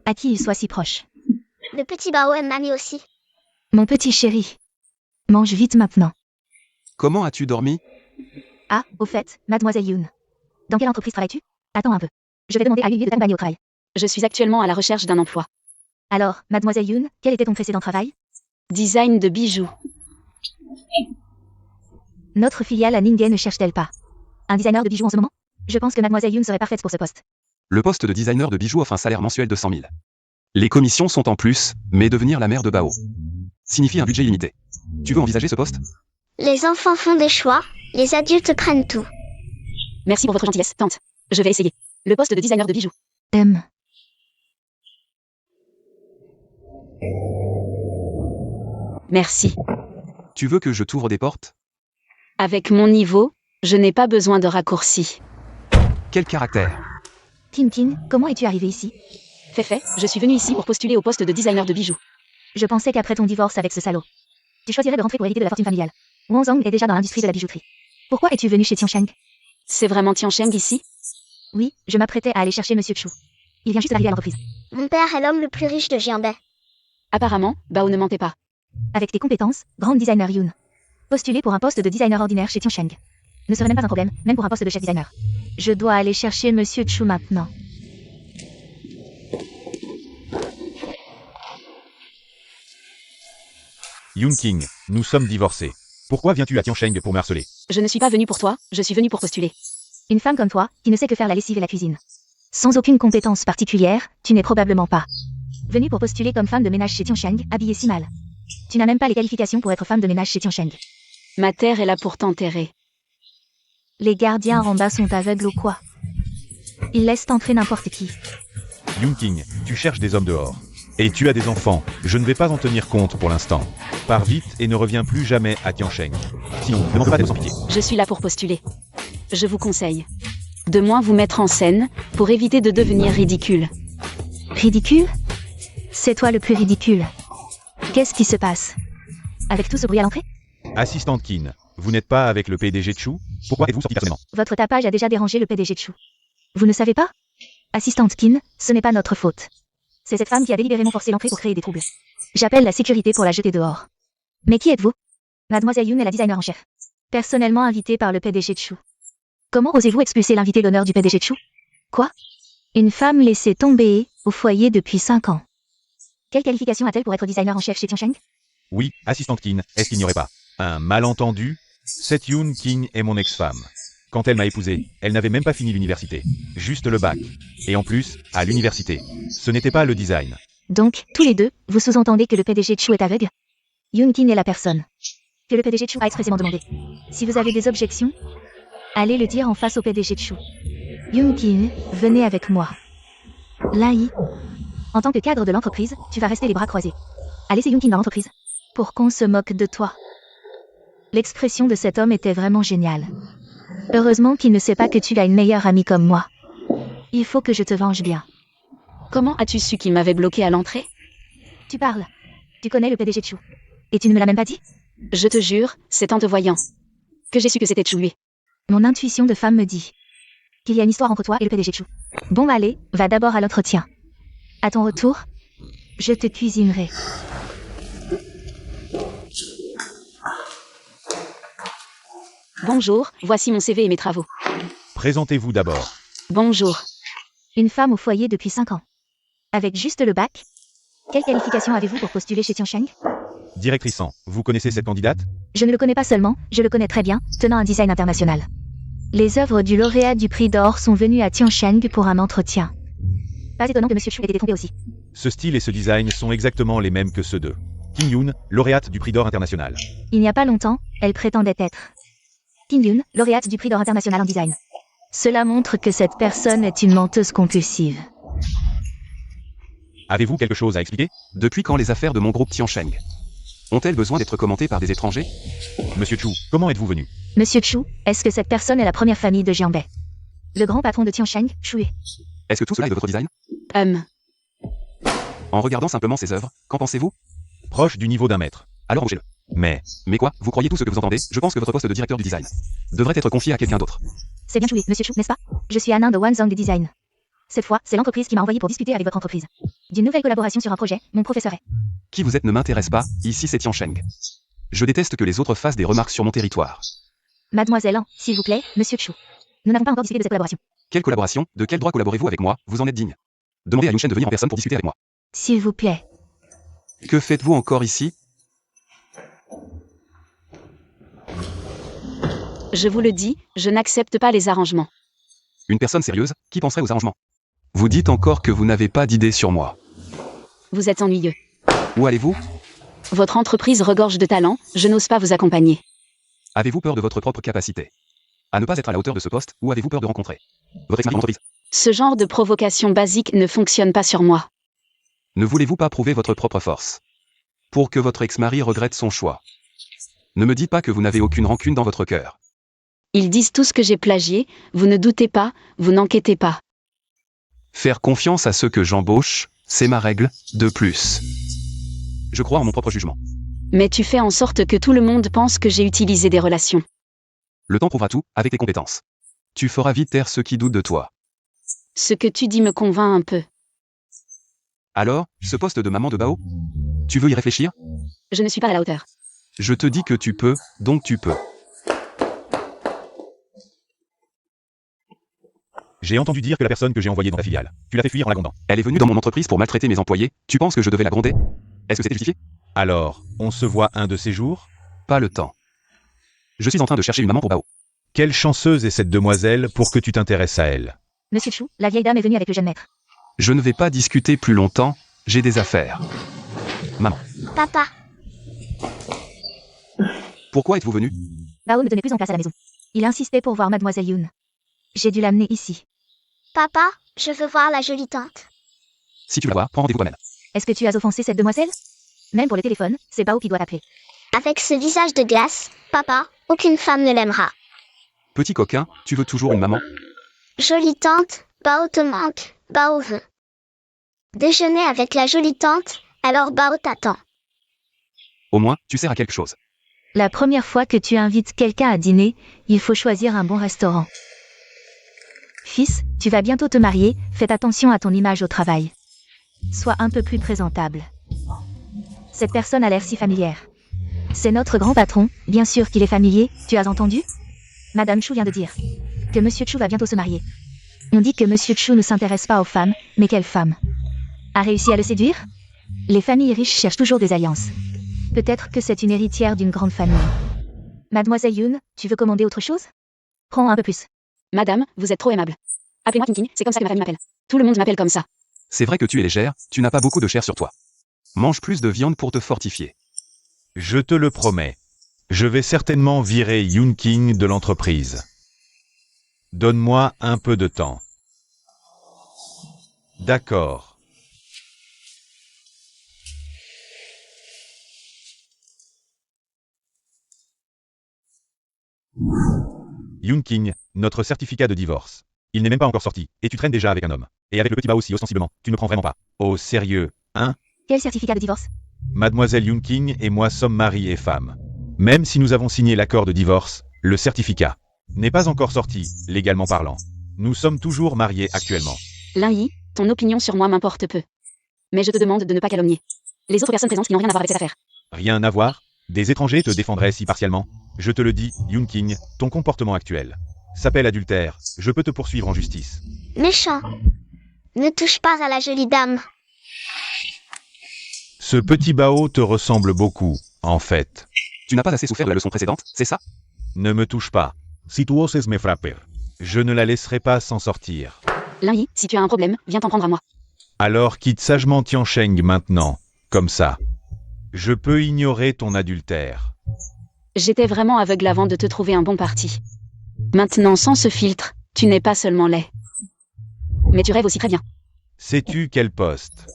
À qui il soit si proche. Le petit Bao aime mamie aussi. Mon petit chéri. Mange vite maintenant. Comment as-tu dormi? Ah, au fait, Mademoiselle Yoon. Dans quelle entreprise travailles-tu? Attends un peu. Je vais demander à Lily de t'accompagner au travail. Je suis actuellement à la recherche d'un emploi. Alors, Mademoiselle Yoon, quel était ton précédent travail? Design de bijoux. Notre filiale à Ningay ne cherche-t-elle pas un designer de bijoux en ce moment? Je pense que Mademoiselle Yoon serait parfaite pour ce poste. Le poste de designer de bijoux offre un salaire mensuel de 100 000. Les commissions sont en plus, mais devenir la mère de Bao signifie un budget limité. Tu veux envisager ce poste? Les enfants font des choix, les adultes prennent tout. Merci pour votre gentillesse, tante. Je vais essayer. Le poste de designer de bijoux. Merci. Tu veux que je t'ouvre des portes? Avec mon niveau, je n'ai pas besoin de raccourcis. Quel caractère? Tin, comment es-tu arrivé ici? Fait, je suis venu ici pour postuler au poste de designer de bijoux. Je pensais qu'après ton divorce avec ce salaud, tu choisirais de rentrer pour hériter de la fortune familiale. Wonzong est déjà dans l'industrie de la bijouterie. Pourquoi es-tu venu chez Tiansheng? C'est vraiment Tiansheng ici? Oui, je m'apprêtais à aller chercher Monsieur Chu. Il vient juste d'arriver à l'entreprise. Mon père est l'homme le plus riche de Jianbei. Apparemment, Bao ne mentait pas. Avec tes compétences, grande designer Yoon. Postuler pour un poste de designer ordinaire chez Tiansheng ne serait même pas un problème, même pour un poste de chef designer. Je dois aller chercher Monsieur Chu maintenant. Yoon King, nous sommes divorcés. Pourquoi viens-tu à Tiansheng pour me harceler? Je ne suis pas venu pour toi, je suis venu pour postuler. Une femme comme toi, qui ne sait que faire la lessive et la cuisine. Sans aucune compétence particulière, tu n'es probablement pas venue pour postuler comme femme de ménage chez Tiansheng, habillée si mal. Tu n'as même pas les qualifications pour être femme de ménage chez Tiansheng. Ma terre est là pour t'enterrer. Les gardiens en bas sont aveugles ou quoi? Ils laissent entrer n'importe qui. Yoon King, tu cherches des hommes dehors. Et tu as des enfants, je ne vais pas en tenir compte pour l'instant. Pars vite et ne reviens plus jamais à Tiansheng. Sinon, ne manque pas d'être sans pitié. Je suis là pour postuler. Je vous conseille de moins vous mettre en scène, pour éviter de devenir ridicule. Ridicule? C'est toi le plus ridicule. Qu'est-ce qui se passe? Avec tout ce bruit à l'entrée? Assistante Kin, vous n'êtes pas avec le PDG de Chou? Pourquoi êtes-vous sorti personnellement? Votre tapage a déjà dérangé le PDG de Chou. Vous ne savez pas? Assistante Kin, ce n'est pas notre faute. C'est cette femme qui a délibérément forcé l'entrée pour créer des troubles. J'appelle la sécurité pour la jeter dehors. Mais qui êtes-vous? Mademoiselle Yoon est la designer en chef. Personnellement invitée par le PDG de Chou. Comment osez-vous expulser l'invité d'honneur du PDG de Chou? Quoi? Une femme laissée tomber au foyer depuis 5 ans. Quelle qualification a-t-elle pour être designer en chef chez Tiansheng? Oui, assistante Kin, est-ce qu'il n'y aurait pas un malentendu? Cette Yoon King est mon ex-femme. Quand elle m'a épousé, elle n'avait même pas fini l'université. Juste le bac. Et en plus, à l'université, ce n'était pas le design. Donc, tous les deux, vous sous-entendez que le PDG de Chou est aveugle? Yoon Kin est la personne que le PDG de Chou a expressément demandé. Si vous avez des objections, allez le dire en face au PDG de Chou. Yoon Kin, venez avec moi. Lai, en tant que cadre de l'entreprise, tu vas rester les bras croisés. À laisser Yoon Kin dans l'entreprise. Pour qu'on se moque de toi. L'expression de cet homme était vraiment géniale. Heureusement qu'il ne sait pas que tu as une meilleure amie comme moi. Il faut que je te venge bien. Comment as-tu su qu'il m'avait bloqué à l'entrée? Tu parles. Tu connais le PDG de Chou. Et tu ne me l'as même pas dit? Je te jure, c'est en te voyant que j'ai su que c'était Chou lui. Mon intuition de femme me dit qu'il y a une histoire entre toi et le PDG de Chou. Bon, allez, va d'abord à l'entretien. À ton retour, je te cuisinerai. Bonjour, voici mon CV et mes travaux. Présentez-vous d'abord. Bonjour. Une femme au foyer depuis 5 ans. Avec juste le bac. Quelle qualification avez-vous pour postuler chez Tiansheng? Directrice An, vous connaissez cette candidate? Je ne le connais pas seulement, je le connais très bien, tenant un design international. Les œuvres du lauréat du prix d'or sont venues à Tiansheng pour un entretien. Pas étonnant que Monsieur Chou ait été trompé aussi. Ce style et ce design sont exactement les mêmes que ceux de Kim Yoon, lauréate du prix d'or international. Il n'y a pas longtemps, elle prétendait être Kim Yoon, lauréate du prix d'or international en design. Cela montre que cette personne est une menteuse compulsive. Avez-vous quelque chose à expliquer? Depuis quand les affaires de mon groupe Tiansheng ont-elles besoin d'être commentées par des étrangers? Monsieur Chu, comment êtes-vous venu? Monsieur Chou, est-ce que cette personne est la première famille de Jianbei? Le grand patron de Tiansheng, Choué. Est-ce que tout cela est de votre design? En regardant simplement ces œuvres, qu'en pensez-vous? Proche du niveau d'un maître. Alors bougez-le. Mais, Quoi? Vous croyez tout ce que vous entendez? Je pense que votre poste de directeur du design devrait être confié à quelqu'un d'autre. C'est bien Choué, Monsieur Chou, n'est-ce pas? Je suis Anin de Wanzhong du Design. Cette fois, c'est l'entreprise qui m'a envoyé pour discuter avec votre entreprise. D'une nouvelle collaboration sur un projet, mon professeur est. Qui vous êtes ne m'intéresse pas, ici c'est Tiansheng. Je déteste que les autres fassent des remarques sur mon territoire. Mademoiselle An, s'il vous plaît, Monsieur Chou. Nous n'avons pas encore discuté de cette collaboration. Quelle collaboration? De quel droit collaborez-vous avec moi? Vous en êtes digne. Demandez à Yunshen de venir en personne pour discuter avec moi. S'il vous plaît. Que faites-vous encore ici? Je vous le dis, je n'accepte pas les arrangements. Une personne sérieuse, qui penserait aux arrangements? Vous dites encore que vous n'avez pas d'idée sur moi. Vous êtes ennuyeux. Où allez-vous? Votre entreprise regorge de talent, je n'ose pas vous accompagner. Avez-vous peur de votre propre capacité à ne pas être à la hauteur de ce poste, ou avez-vous peur de rencontrer votre ex-mari d'entreprise? Ce genre de provocation basique ne fonctionne pas sur moi. Ne voulez-vous pas prouver votre propre force pour que votre ex-mari regrette son choix? Ne me dites pas que vous n'avez aucune rancune dans votre cœur. Ils disent tous que j'ai plagié, vous ne doutez pas, vous n'enquêtez pas. Faire confiance à ceux que j'embauche, c'est ma règle, de plus. Je crois en mon propre jugement. Mais tu fais en sorte que tout le monde pense que j'ai utilisé des relations. Le temps prouvera tout, avec tes compétences. Tu feras vite taire ceux qui doutent de toi. Ce que tu dis me convainc un peu. Alors, ce poste de maman de Bao? Tu veux y réfléchir? Je ne suis pas à la hauteur. Je te dis que tu peux, donc tu peux. j'ai entendu dire que la personne que j'ai envoyée dans ta filiale, tu l'as fait fuir en la grondant. Elle est venue dans mon entreprise pour maltraiter mes employés, tu penses que je devais la gronder? Est-ce que c'était justifié? Alors, on se voit un de ces jours? Pas le temps. Je suis en train de chercher une maman pour Bao. Quelle chanceuse est cette demoiselle pour que tu t'intéresses à elle? Monsieur Chou, la vieille dame est venue avec le jeune maître. Je ne vais pas discuter plus longtemps, j'ai des affaires. Maman, Papa, pourquoi êtes-vous venu? Bao ne tenait plus en place à la maison. Il insistait pour voir Mademoiselle Yoon. J'ai dû l'amener ici. papa, je veux voir la jolie tante. Si tu la vois, prends rendez-vous toi-même. Est-ce que tu as offensé cette demoiselle? Même pour le téléphone, c'est Bao qui doit t'appeler. Avec ce visage de glace, papa, aucune femme ne l'aimera. Petit coquin, tu veux toujours une maman? Jolie tante, Bao te manque, Bao veut. Déjeuner avec la jolie tante, alors Bao t'attend. Au moins, tu sers à quelque chose. La première fois que tu invites quelqu'un à dîner, il faut choisir un bon restaurant. Fils, tu vas bientôt te marier, fais attention à ton image au travail. Sois un peu plus présentable. Cette personne a l'air si familière. C'est notre grand patron, bien sûr qu'il est familier, tu as entendu? Madame Chou vient de dire que Monsieur Chou va bientôt se marier. On dit que Monsieur Chou ne s'intéresse pas aux femmes, mais quelle femme a réussi à le séduire? Les familles riches cherchent toujours des alliances. Peut-être que c'est une héritière d'une grande famille. Mademoiselle Yoon, tu veux commander autre chose? Prends un peu plus. Madame, vous êtes trop aimable. Appelez-moi King King, c'est comme ça que ma famille m'appelle. Tout le monde m'appelle comme ça. C'est vrai que tu es légère, tu n'as pas beaucoup de chair sur toi. Mange plus de viande pour te fortifier. Je te le promets. Je vais certainement virer Yoon King de l'entreprise. Donne-moi un peu de temps. D'accord. Yoon King, notre certificat de divorce. Il n'est même pas encore sorti, et tu traînes déjà avec un homme. Et avec le petit Bao aussi ostensiblement, tu ne me prends vraiment pas. Oh sérieux, hein? Quel certificat de divorce? Mademoiselle Yoon King et moi sommes mari et femme. Même si nous avons signé l'accord de divorce, le certificat n'est pas encore sorti, légalement parlant. Nous sommes toujours mariés actuellement. Lin Yi, ton opinion sur moi m'importe peu. Mais je te demande de ne pas calomnier les autres personnes présentes qui n'ont rien à voir avec cette affaire. Rien à voir? Des étrangers te défendraient si partiellement? Je te le dis, Yoon King, ton comportement actuel s'appelle adultère. Je peux te poursuivre en justice. Méchant. Ne touche pas à la jolie dame. Ce petit Bao te ressemble beaucoup, en fait. Tu n'as pas assez souffert de la leçon précédente, c'est ça? Ne me touche pas. Si tu oses me frapper, je ne la laisserai pas s'en sortir. Lin Yi, si tu as un problème, viens t'en prendre à moi. Alors quitte sagement Tiansheng maintenant, comme ça. Je peux ignorer ton adultère. J'étais vraiment aveugle avant de te trouver un bon parti. Maintenant, sans ce filtre, tu n'es pas seulement laid. Mais tu rêves aussi très bien. Sais-tu quel poste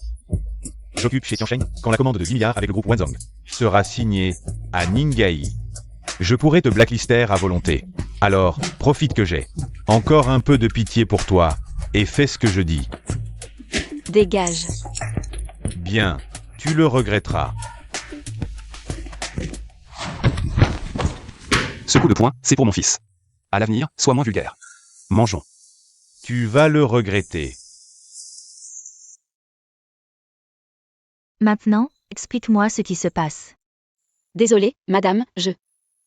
j'occupe chez Tiansheng quand la commande de 10 milliards avec le groupe Wanzhong sera signée à Ningei? Je pourrais te blacklister à volonté. Alors, profite que j'ai encore un peu de pitié pour toi et fais ce que je dis. Dégage. Bien, tu le regretteras. Ce coup de poing, c'est pour mon fils. À l'avenir, sois moins vulgaire. Mangeons. Tu vas le regretter. Maintenant, explique-moi ce qui se passe. Désolée, madame,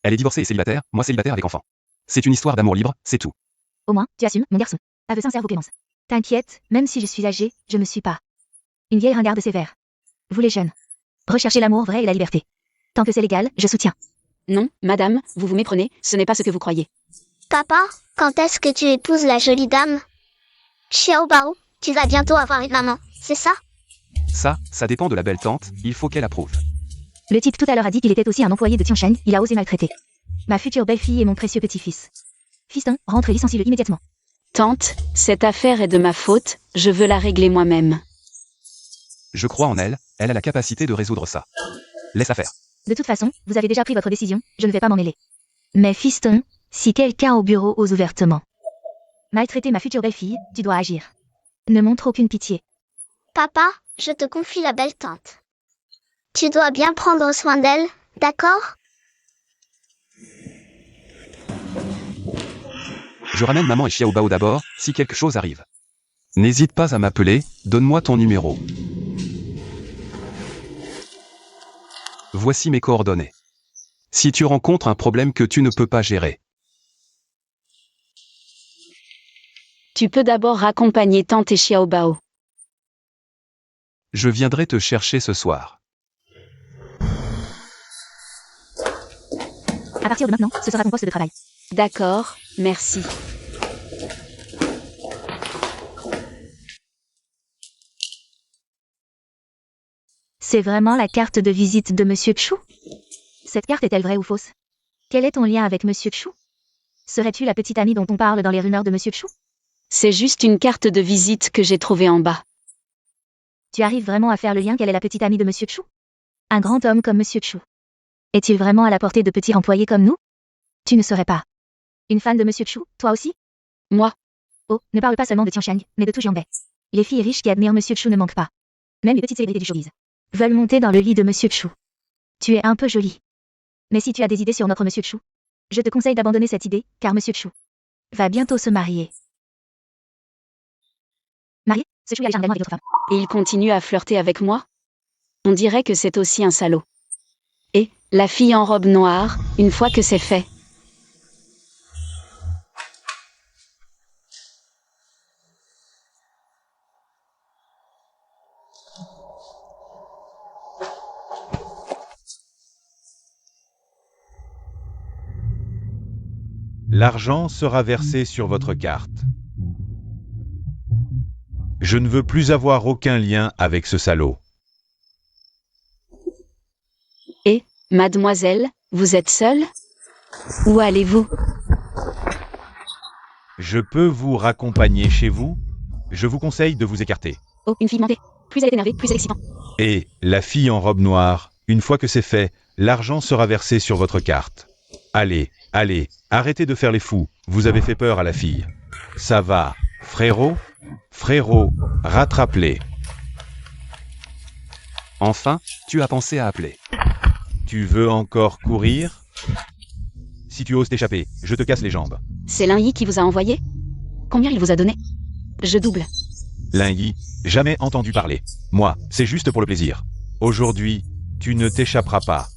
Elle est divorcée et célibataire, moi célibataire avec enfant. C'est une histoire d'amour libre, c'est tout. Au moins, tu assumes, mon garçon. Aveu sincère, vos Clémence. T'inquiète, même si je suis âgée, je me suis pas. Une vieille ringarde sévère. Vous les jeunes. Recherchez l'amour vrai et la liberté. Tant que c'est légal, je soutiens. Non, madame, vous vous méprenez, ce n'est pas ce que vous croyez. Papa, quand est-ce que tu épouses la jolie dame? Xiao Bao, tu vas bientôt avoir une maman, c'est ça? Ça dépend de la belle tante, il faut qu'elle approuve. Le type tout à l'heure a dit qu'il était aussi un employé de Tiansheng, il a osé maltraiter ma future belle-fille et mon précieux petit-fils. Fiston, rentre et licencie-le immédiatement. Tante, cette affaire est de ma faute, je veux la régler moi-même. Je crois en elle, elle a la capacité de résoudre ça. Laisse-la faire. De toute façon, vous avez déjà pris votre décision, je ne vais pas m'en mêler. Mais fiston, si quelqu'un au bureau ose ouvertement maltraiter ma future belle-fille, tu dois agir. Ne montre aucune pitié. Papa, je te confie la belle tante. Tu dois bien prendre soin d'elle, d'accord? Je ramène maman et Xiao Bao d'abord, si quelque chose arrive. N'hésite pas à m'appeler, donne-moi ton numéro. Voici mes coordonnées. Si tu rencontres un problème que tu ne peux pas gérer, Tu peux d'abord raccompagner tante et Xiao Bao. je viendrai te chercher ce soir. À partir de maintenant, ce sera ton poste de travail. D'accord, merci. C'est vraiment la carte de visite de Monsieur Chou? Cette carte est-elle vraie ou fausse? Quel est ton lien avec Monsieur Chou? Serais-tu la petite amie dont on parle dans les rumeurs de Monsieur Chou? C'est juste une carte de visite que j'ai trouvée en bas. Tu arrives vraiment à faire le lien qu'elle est la petite amie de Monsieur Chou? Un grand homme comme Monsieur Chou. Est-il vraiment à la portée de petits employés comme nous? Tu ne serais pas une fan de Monsieur Chou, toi aussi? Moi, Oh, ne parle pas seulement de Tiansheng, mais de tout Jiangbei. Les filles riches qui admirent Monsieur Chou ne manquent pas. Même les petites célébrités du showbiz veulent monter dans le lit de Monsieur Chou. Tu es un peu jolie. Mais si tu as des idées sur notre Monsieur Chou, je te conseille d'abandonner cette idée, car Monsieur Chou va bientôt se marier. Marié? Ce Chou est allé également avec d'autres femmes. et il continue à flirter avec moi? On dirait que c'est aussi un salaud. Et, la fille en robe noire, une fois que c'est fait. L'argent sera versé sur votre carte. Je ne veux plus avoir aucun lien avec ce salaud. Et, mademoiselle, vous êtes seule? Où allez-vous? Je peux vous raccompagner chez vous? Je vous conseille de vous écarter. Oh, une fille mentée. Plus elle est énervée, plus elle est excitante. Et, la fille en robe noire, une fois que c'est fait, l'argent sera versé sur votre carte. Allez, Allez, arrêtez de faire les fous, vous avez fait peur à la fille. Ça va, frérot? Frérot, rattrape-les. Enfin, tu as pensé à appeler. Tu veux encore courir? Si tu oses t'échapper, je te casse les jambes. C'est Lin-Yi qui vous a envoyé? Combien il vous a donné? Je double. Lin-Yi, jamais entendu parler. Moi, c'est juste pour le plaisir. Aujourd'hui, tu ne t'échapperas pas.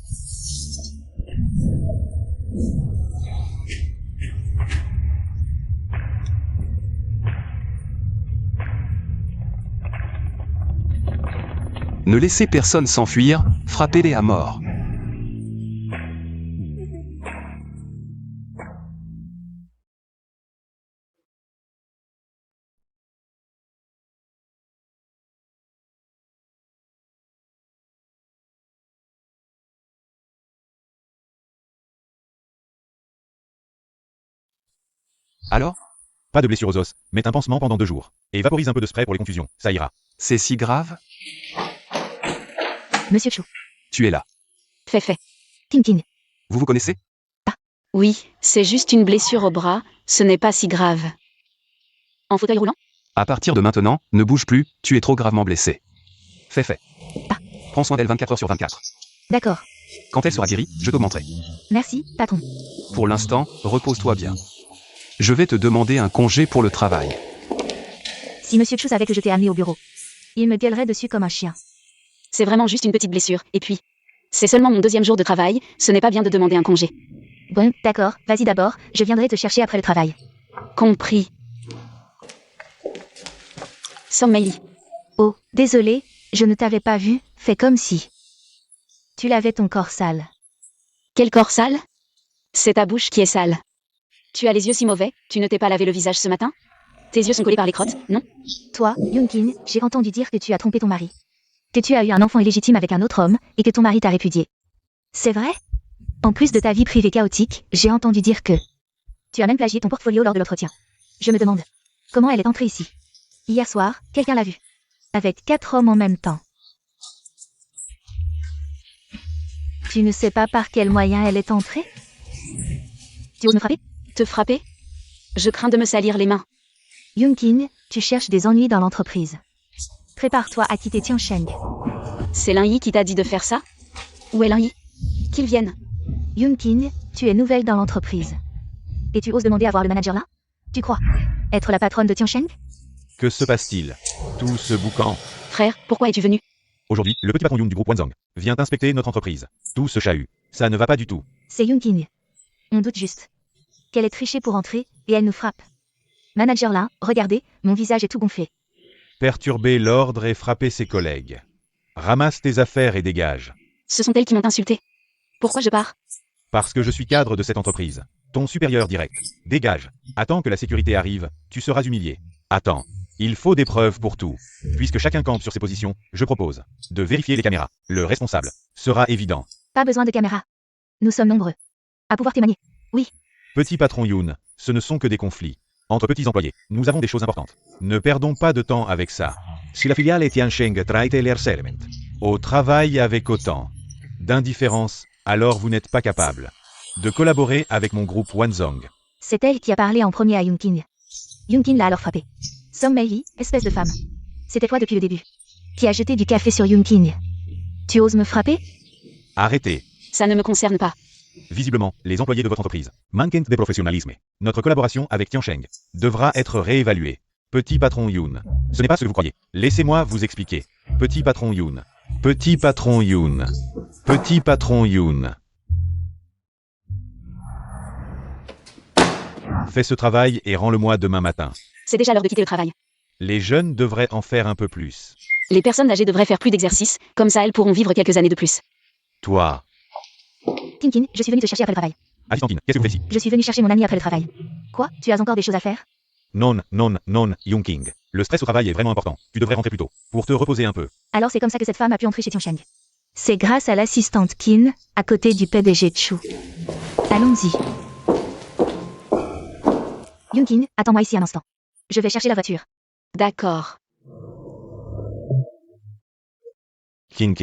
Ne laissez personne s'enfuir, frappez-les à mort. Alors? Pas de blessure aux os, mets un pansement pendant 2 jours. Et vaporise un peu de spray pour les contusions, ça ira. C'est si grave? Monsieur Chu. Tu es là. Fait. Tintin. Vous vous connaissez? Oui, c'est juste une blessure au bras, ce n'est pas si grave. En fauteuil roulant? À partir de maintenant, ne bouge plus, tu es trop gravement blessé. Fait. Prends soin d'elle 24 heures sur 24. D'accord. Quand elle sera guérie, je t'augmenterai. Merci, patron. Pour l'instant, repose-toi bien. Je vais te demander un congé pour le travail. Si Monsieur Chu savait que je t'ai amené au bureau, il me gueulerait dessus comme un chien. C'est vraiment juste une petite blessure, et puis... C'est seulement mon 2e jour de travail, ce n'est pas bien de demander un congé. Bon, d'accord, vas-y d'abord, je viendrai te chercher après le travail. Compris. Song Mei-li. Oh, désolé, je ne t'avais pas vu, fais comme si. Tu lavais ton corps sale. Quel corps sale? C'est ta bouche qui est sale. Tu as les yeux si mauvais, tu ne t'es pas lavé le visage ce matin? Tes yeux sont collés par les crottes, non? Toi, Yunkin, j'ai entendu dire que tu as trompé ton mari. Que tu as eu un enfant illégitime avec un autre homme, et que ton mari t'a répudié. C'est vrai? En plus de ta vie privée chaotique, j'ai entendu dire que... Tu as même plagié ton portfolio lors de l'entretien. Je me demande, comment elle est entrée ici? Hier soir, quelqu'un l'a vue. Avec 4 hommes en même temps. Tu ne sais pas par quel moyen elle est entrée? Tu oses me frapper? Te frapper? Je crains de me salir les mains. Yunkin, tu cherches des ennuis dans l'entreprise. Prépare-toi à quitter Tiansheng. C'est Lin-Yi qui t'a dit de faire ça? Où est Lin-Yi? Qu'il vienne. Yunkin, tu es nouvelle dans l'entreprise. Et tu oses demander à voir le manager là? Tu crois être la patronne de Tiansheng? Que se passe-t-il? Tout ce boucan. Frère, pourquoi es-tu venu? Aujourd'hui, le petit patron Yoon du groupe Wanzhong vient inspecter notre entreprise. Tout ce chahut. Ça ne va pas du tout. C'est Yunkin. On doute juste qu'elle ait triché pour entrer, et elle nous frappe. Manager là, regardez, mon visage est tout gonflé. Perturber l'ordre et frapper ses collègues. Ramasse tes affaires et dégage. Ce sont elles qui m'ont insulté. Pourquoi je pars? Parce que je suis cadre de cette entreprise. Ton supérieur direct. Dégage. Attends que la sécurité arrive, tu seras humilié. Attends. Il faut des preuves pour tout. Puisque chacun campe sur ses positions, je propose de vérifier les caméras. Le responsable sera évident. Pas besoin de caméra. Nous sommes nombreux. À pouvoir témoigner. Oui. Petit patron Yoon, ce ne sont que des conflits. Entre petits employés, nous avons des choses importantes. Ne perdons pas de temps avec ça. Si la filiale Tiansheng traite l'air serment au travail avec autant d'indifférence, alors vous n'êtes pas capable de collaborer avec mon groupe Wanzhong. C'est elle qui a parlé en premier à Yunkin. Yunkin l'a alors frappé. Song Mei-li, espèce de femme. C'était toi depuis le début. Qui a jeté du café sur Yunkin. Tu oses me frapper? Arrêtez. Ça ne me concerne pas. Visiblement, les employés de votre entreprise manquent de professionnalisme. Notre collaboration avec Tiansheng devra être réévaluée. Petit patron Yoon. Ce n'est pas ce que vous croyez. Laissez-moi vous expliquer. Petit patron Yoon. Petit patron Yoon. Petit patron Yoon. Fais ce travail et rends-le-moi demain matin. C'est déjà l'heure de quitter le travail. Les jeunes devraient en faire un peu plus. Les personnes âgées devraient faire plus d'exercices, comme ça elles pourront vivre quelques années de plus. Toi. Tintin, je suis venu te chercher après le travail. Assistantine, qu'est-ce que vous faites ici? Je suis venu chercher mon ami après le travail. Quoi? Tu as encore des choses à faire? Non, Yunking. Le stress au travail est vraiment important. Tu devrais rentrer plus tôt, pour te reposer un peu. Alors c'est comme ça que cette femme a pu entrer chez Tiansheng. C'est grâce à l'assistante Qin, à côté du PDG Chu. Allons-y. Yunkin, attends-moi ici un instant. Je vais chercher la voiture. D'accord. Kin.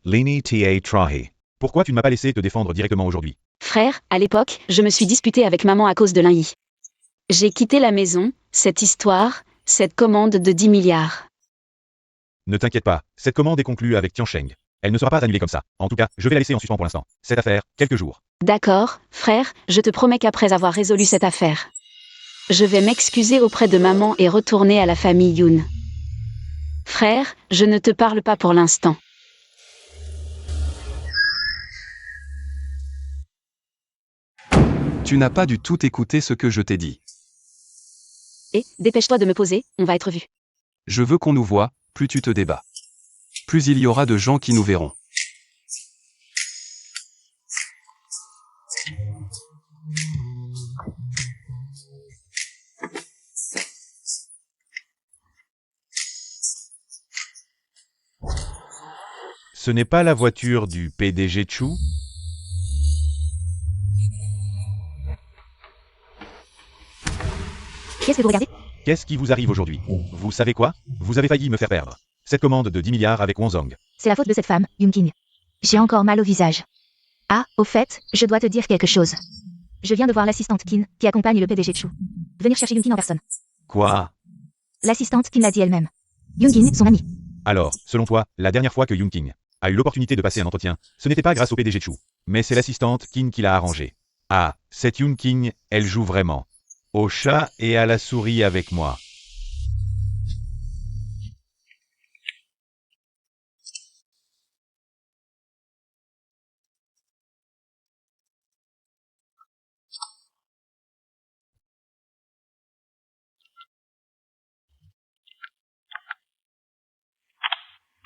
Lini Ta Trahi. Pourquoi tu ne m'as pas laissé te défendre directement aujourd'hui? Frère, à l'époque, je me suis disputée avec maman à cause de l'In Yi. J'ai quitté la maison, cette histoire, cette commande de 10 milliards. Ne t'inquiète pas, cette commande est conclue avec Tiansheng. Elle ne sera pas annulée comme ça. En tout cas, je vais la laisser en suspens pour l'instant. Cette affaire, quelques jours. D'accord, frère, je te promets qu'après avoir résolu cette affaire, je vais m'excuser auprès de maman et retourner à la famille Yoon. Frère, je ne te parle pas pour l'instant. Tu n'as pas du tout écouté ce que je t'ai dit. Et, dépêche-toi de me poser, on va être vus. Je veux qu'on nous voie, plus tu te débats. Plus il y aura de gens qui nous verront. Ce n'est pas la voiture du PDG Chu? Qu'est-ce que vous regardez? Qu'est-ce qui vous arrive aujourd'hui? Vous savez quoi? Vous avez failli me faire perdre. Cette commande de 10 milliards avec Wonzong. C'est la faute de cette femme, Yoon King. J'ai encore mal au visage. Ah, au fait, je dois te dire quelque chose. Je viens de voir l'assistante Kin, qui accompagne le PDG Chu. Venir chercher Yoon Kin en personne. Quoi? L'assistante Kin l'a dit elle-même. Yoon Kin, son amie. Alors, selon toi, la dernière fois que Yoon King a eu l'opportunité de passer un entretien, ce n'était pas grâce au PDG Chu, mais c'est l'assistante Kin qui l'a arrangé. Ah, cette Yoon King, elle joue vraiment. Au chat et à la souris avec moi.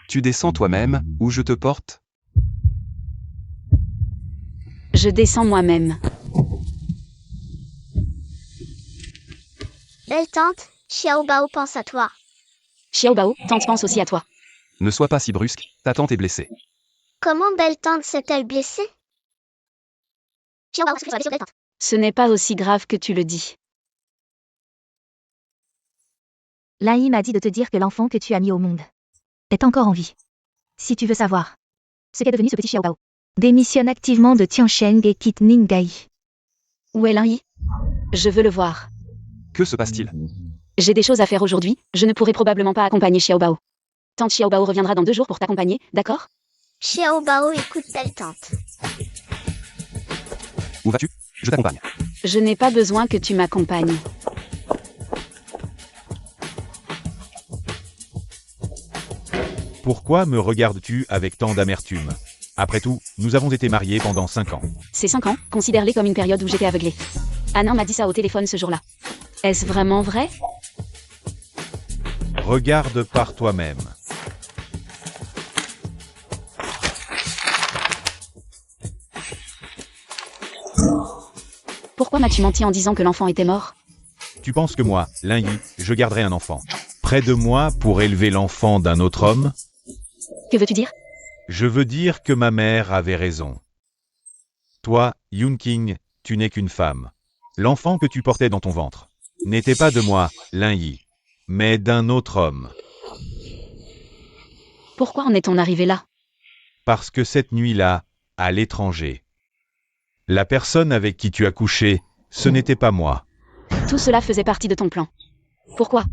Tu descends toi-même, ou je te porte? Je descends moi-même. Belle tante, Xiaobao pense à toi. Xiaobao, tante pense aussi à toi. Ne sois pas si brusque, ta tante est blessée. Comment belle tante s'est-elle blessée? Xiaobao, est-ce que tu as blessé belle tante? Ce n'est pas aussi grave que tu le dis. Lai m'a dit de te dire que l'enfant que tu as mis au monde est encore en vie. Si tu veux savoir ce qu'est devenu ce petit Xiaobao, démissionne activement de Tiansheng et quitte Ninggai. Où est l'In Yi? Je veux le voir. Que se passe-t-il? J'ai des choses à faire aujourd'hui, je ne pourrai probablement pas accompagner Xiaobao. Tante Xiaobao reviendra dans 2 jours pour t'accompagner, d'accord? Xiaobao écoute belle tante. Où vas-tu? Je t'accompagne. Je n'ai pas besoin que tu m'accompagnes. Pourquoi me regardes-tu avec tant d'amertume? Après tout, nous avons été mariés pendant 5 ans. Ces 5 ans, considère-les comme une période où j'étais aveuglée. Anna m'a dit ça au téléphone ce jour-là. Est-ce vraiment vrai? Regarde par toi-même. Pourquoi m'as-tu menti en disant que l'enfant était mort? Tu penses que moi, Lin Yi, je garderai un enfant près de moi pour élever l'enfant d'un autre homme? Que veux-tu dire? Je veux dire que ma mère avait raison. Toi, Yoon King, tu n'es qu'une femme. L'enfant que tu portais dans ton ventre n'était pas de moi, Lin Yi, mais d'un autre homme. Pourquoi en est-on arrivé là? Parce que cette nuit-là, à l'étranger, la personne avec qui tu as couché, ce n'était pas moi. Tout cela faisait partie de ton plan. Pourquoi?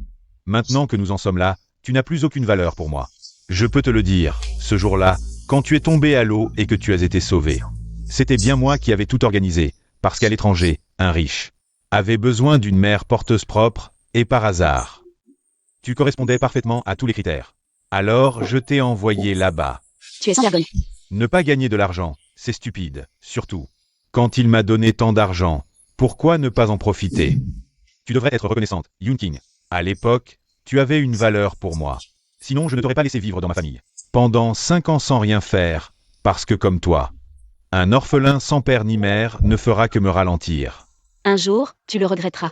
Maintenant que nous en sommes là, tu n'as plus aucune valeur pour moi. Je peux te le dire, ce jour-là, quand tu es tombé à l'eau et que tu as été sauvé, c'était bien moi qui avais tout organisé, parce qu'à l'étranger, un riche avait besoin d'une mère porteuse propre, et par hasard. Tu correspondais parfaitement à tous les critères. Alors, je t'ai envoyé là-bas. Tu es sans vergogne. Ne pas gagner de l'argent, c'est stupide, surtout. Quand il m'a donné tant d'argent, pourquoi ne pas en profiter? Tu devrais être reconnaissante, Yoon King. À l'époque, tu avais une valeur pour moi. Sinon, je ne t'aurais pas laissé vivre dans ma famille. Pendant 5 ans sans rien faire, parce que comme toi, un orphelin sans père ni mère ne fera que me ralentir. Un jour, tu le regretteras.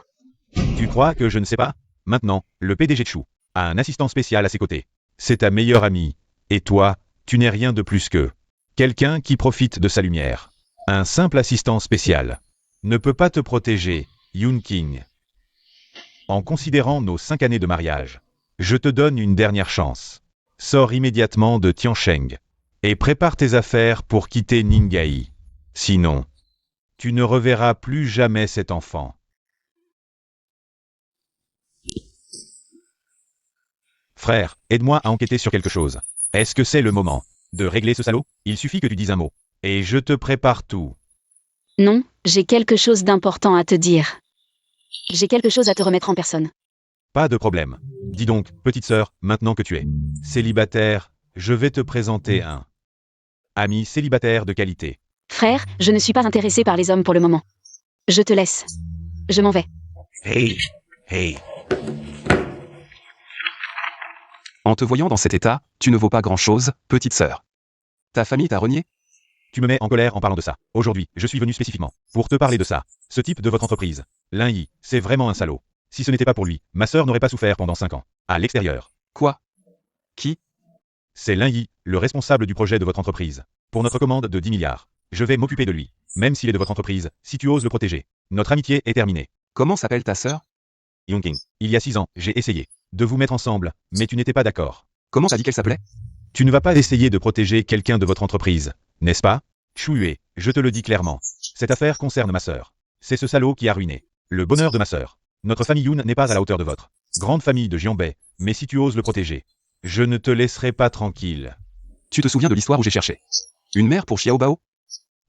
Tu crois que je ne sais pas? Maintenant, le PDG Chu a un assistant spécial à ses côtés. C'est ta meilleure amie. Et toi, tu n'es rien de plus que quelqu'un qui profite de sa lumière. Un simple assistant spécial ne peut pas te protéger, Yoon King. En considérant nos 5 années de mariage, je te donne une dernière chance. Sors immédiatement de Tiansheng et prépare tes affaires pour quitter Ninggai. Sinon, Tu ne reverras plus jamais cet enfant. Frère, aide-moi à enquêter sur quelque chose. Est-ce que c'est le moment de régler ce salaud? Il suffit que tu dises un mot. Et je te prépare tout. Non, j'ai quelque chose d'important à te dire. J'ai quelque chose à te remettre en personne. Pas de problème. Dis donc, petite sœur, maintenant que tu es célibataire, je vais te présenter un ami célibataire de qualité. Frère, je ne suis pas intéressé par les hommes pour le moment. Je te laisse. Je m'en vais. Hey. En te voyant dans cet état, tu ne vaux pas grand-chose, petite sœur. Ta famille t'a renié? Tu me mets en colère en parlant de ça. Aujourd'hui, je suis venu spécifiquement pour te parler de ça. Ce type de votre entreprise. Linyi, c'est vraiment un salaud. Si ce n'était pas pour lui, ma sœur n'aurait pas souffert pendant 5 ans. À l'extérieur. Quoi? Qui? C'est Linyi, le responsable du projet de votre entreprise. Pour notre commande de 10 milliards. Je vais m'occuper de lui. Même s'il est de votre entreprise, si tu oses le protéger. Notre amitié est terminée. Comment s'appelle ta sœur? Yongking, il y a 6 ans, j'ai essayé de vous mettre ensemble, mais tu n'étais pas d'accord. Comment t'as dit qu'elle s'appelait? Tu ne vas pas essayer de protéger quelqu'un de votre entreprise, n'est-ce pas? Choué, je te le dis clairement. Cette affaire concerne ma sœur. C'est ce salaud qui a ruiné le bonheur de ma sœur. Notre famille Yoon n'est pas à la hauteur de votre grande famille de Jianbei, mais si tu oses le protéger, je ne te laisserai pas tranquille. Tu te souviens de l'histoire où j'ai cherché une mère pour Xiaobao?